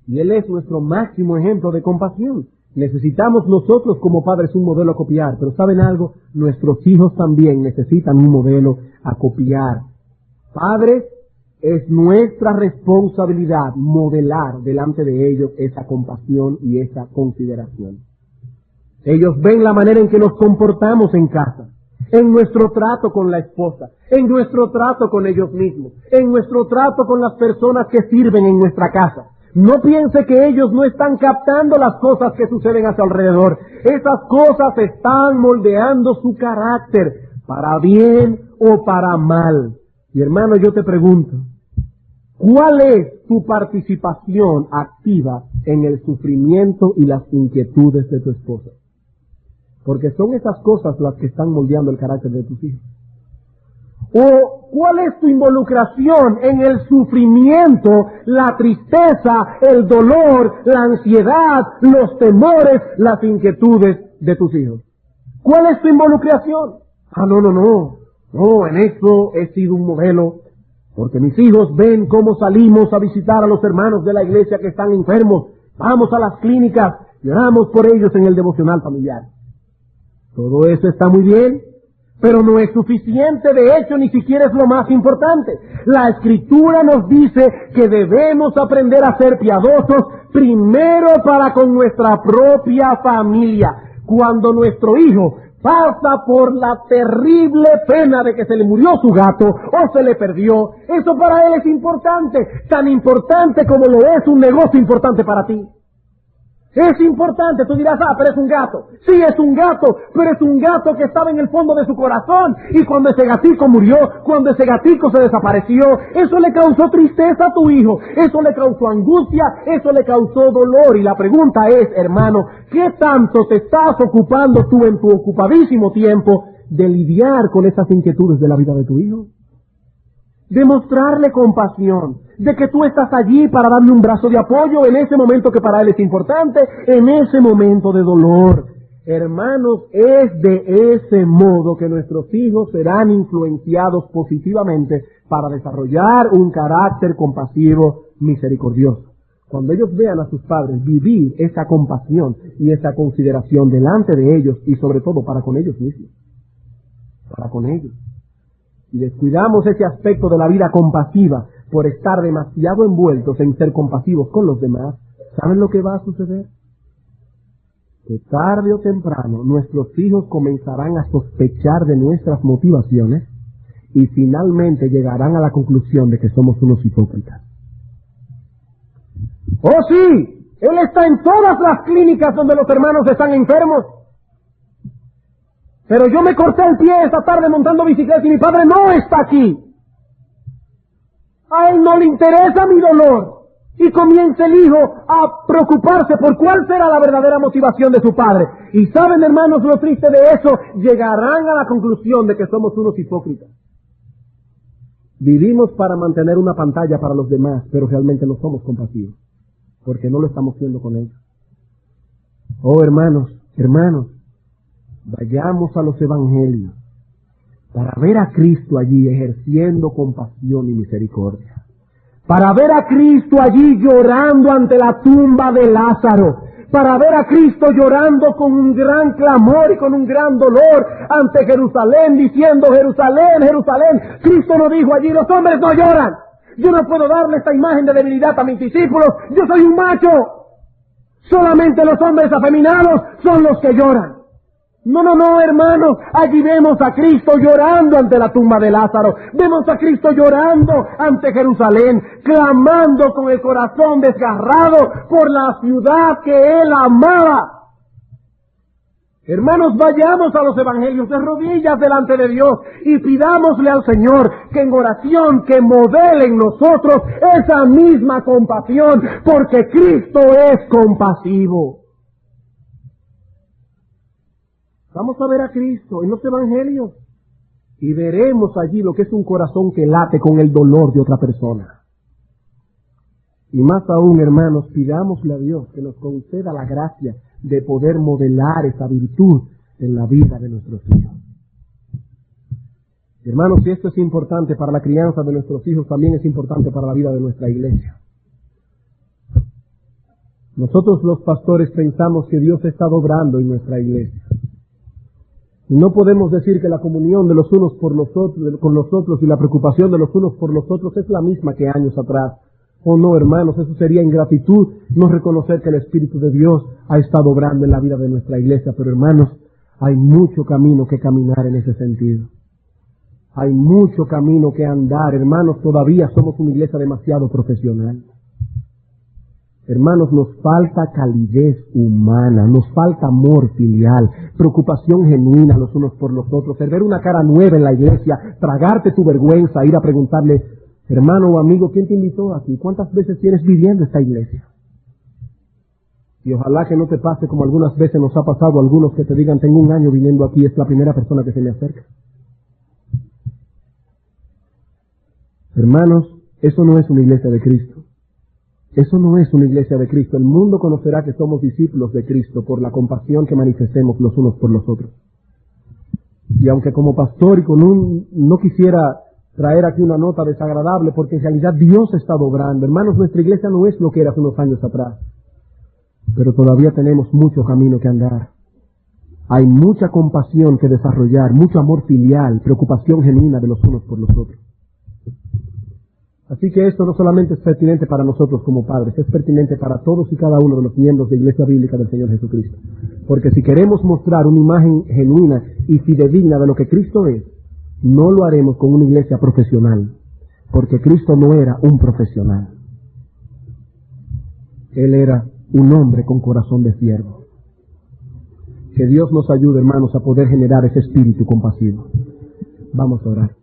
Y Él es nuestro máximo ejemplo de compasión. Necesitamos nosotros como padres un modelo a copiar, pero ¿saben algo? Nuestros hijos también necesitan un modelo a copiar. Padres, es nuestra responsabilidad modelar delante de ellos esa compasión y esa consideración. Ellos ven la manera en que nos comportamos en casa, en nuestro trato con la esposa, en nuestro trato con ellos mismos, en nuestro trato con las personas que sirven en nuestra casa. No piense que ellos no están captando las cosas que suceden a su alrededor. Esas cosas están moldeando su carácter, para bien o para mal. Y hermano, yo te pregunto, ¿cuál es tu participación activa en el sufrimiento y las inquietudes de tu esposa? Porque son esas cosas las que están moldeando el carácter de tus hijos. ¿O cuál es tu involucración en el sufrimiento, la tristeza, el dolor, la ansiedad, los temores, las inquietudes de tus hijos? ¿Cuál es tu involucración? No, en eso he sido un modelo, porque mis hijos ven cómo salimos a visitar a los hermanos de la iglesia que están enfermos, vamos a las clínicas, lloramos por ellos en el devocional familiar. Todo eso está muy bien, pero no es suficiente, de hecho ni siquiera es lo más importante. La Escritura nos dice que debemos aprender a ser piadosos primero para con nuestra propia familia. Cuando nuestro hijo pasa por la terrible pena de que se le murió su gato o se le perdió, eso para él es importante, tan importante como lo es un negocio importante para ti. Es importante, tú dirás, pero es un gato. Sí, es un gato, pero es un gato que estaba en el fondo de su corazón. Y cuando ese gatico murió, cuando ese gatico se desapareció, eso le causó tristeza a tu hijo, eso le causó angustia, eso le causó dolor. Y la pregunta es, hermano, ¿qué tanto te estás ocupando tú en tu ocupadísimo tiempo de lidiar con esas inquietudes de la vida de tu hijo? De mostrarle compasión, de que tú estás allí para darle un brazo de apoyo en ese momento que para él es importante, en ese momento de dolor. Hermanos, es de ese modo que nuestros hijos serán influenciados positivamente para desarrollar un carácter compasivo, misericordioso. Cuando ellos vean a sus padres vivir esa compasión y esa consideración delante de ellos y sobre todo para con ellos mismos. Para con ellos. Y descuidamos ese aspecto de la vida compasiva por estar demasiado envueltos en ser compasivos con los demás, ¿saben lo que va a suceder? Que tarde o temprano nuestros hijos comenzarán a sospechar de nuestras motivaciones y finalmente llegarán a la conclusión de que somos unos hipócritas. ¡Oh sí! Él está en todas las clínicas donde los hermanos están enfermos. Pero yo me corté el pie esta tarde montando bicicleta y mi padre no está aquí. A él no le interesa mi dolor. Y comienza el hijo a preocuparse por cuál será la verdadera motivación de su padre. Y saben, hermanos, lo triste de eso, llegarán a la conclusión de que somos unos hipócritas. Vivimos para mantener una pantalla para los demás, pero realmente no somos compasivos, porque no lo estamos haciendo con ellos. Oh, hermanos, vayamos a los evangelios para ver a Cristo allí ejerciendo compasión y misericordia. Para ver a Cristo allí llorando ante la tumba de Lázaro. Para ver a Cristo llorando con un gran clamor y con un gran dolor ante Jerusalén, diciendo: Jerusalén, Jerusalén. Cristo no dijo allí: los hombres no lloran. Yo no puedo darle esta imagen de debilidad a mis discípulos. Yo soy un macho. Solamente los hombres afeminados son los que lloran. No, hermanos, allí vemos a Cristo llorando ante la tumba de Lázaro, vemos a Cristo llorando ante Jerusalén, clamando con el corazón desgarrado por la ciudad que Él amaba. Hermanos, vayamos a los evangelios de rodillas delante de Dios y pidámosle al Señor que en oración que modele en nosotros esa misma compasión, porque Cristo es compasivo. Vamos a ver a Cristo en los evangelios y veremos allí lo que es un corazón que late con el dolor de otra persona. Y más aún, hermanos, pidámosle a Dios que nos conceda la gracia de poder modelar esa virtud en la vida de nuestros hijos. Hermanos, si esto es importante para la crianza de nuestros hijos, también es importante para la vida de nuestra iglesia. Nosotros los pastores pensamos que Dios está obrando en nuestra iglesia. No podemos decir que la comunión de los unos por los otros, con nosotros y la preocupación de los unos por los otros es la misma que años atrás. Oh no, hermanos, eso sería ingratitud, no reconocer que el Espíritu de Dios ha estado obrando en la vida de nuestra iglesia. Pero hermanos, hay mucho camino que caminar en ese sentido. Hay mucho camino que andar, hermanos, todavía somos una iglesia demasiado profesional. Hermanos, nos falta calidez humana, nos falta amor filial, preocupación genuina los unos por los otros, ver una cara nueva en la iglesia, tragarte tu vergüenza, ir a preguntarle: hermano o amigo, ¿quién te invitó aquí? ¿Cuántas veces tienes viviendo esta iglesia? Y ojalá que no te pase como algunas veces nos ha pasado a algunos que te digan, tengo un año viniendo aquí, es la primera persona que se me acerca. Hermanos, eso no es una iglesia de Cristo. Eso no es una iglesia de Cristo. El mundo conocerá que somos discípulos de Cristo por la compasión que manifestemos los unos por los otros. Y aunque como pastor y no quisiera traer aquí una nota desagradable, porque en realidad Dios está obrando. Hermanos, nuestra iglesia no es lo que era hace unos años atrás. Pero todavía tenemos mucho camino que andar. Hay mucha compasión que desarrollar, mucho amor filial, preocupación genuina de los unos por los otros. Así que esto no solamente es pertinente para nosotros como padres, es pertinente para todos y cada uno de los miembros de Iglesia Bíblica del Señor Jesucristo. Porque si queremos mostrar una imagen genuina y fidedigna de lo que Cristo es, no lo haremos con una iglesia profesional, porque Cristo no era un profesional. Él era un hombre con corazón de siervo. Que Dios nos ayude, hermanos, a poder generar ese espíritu compasivo. Vamos a orar.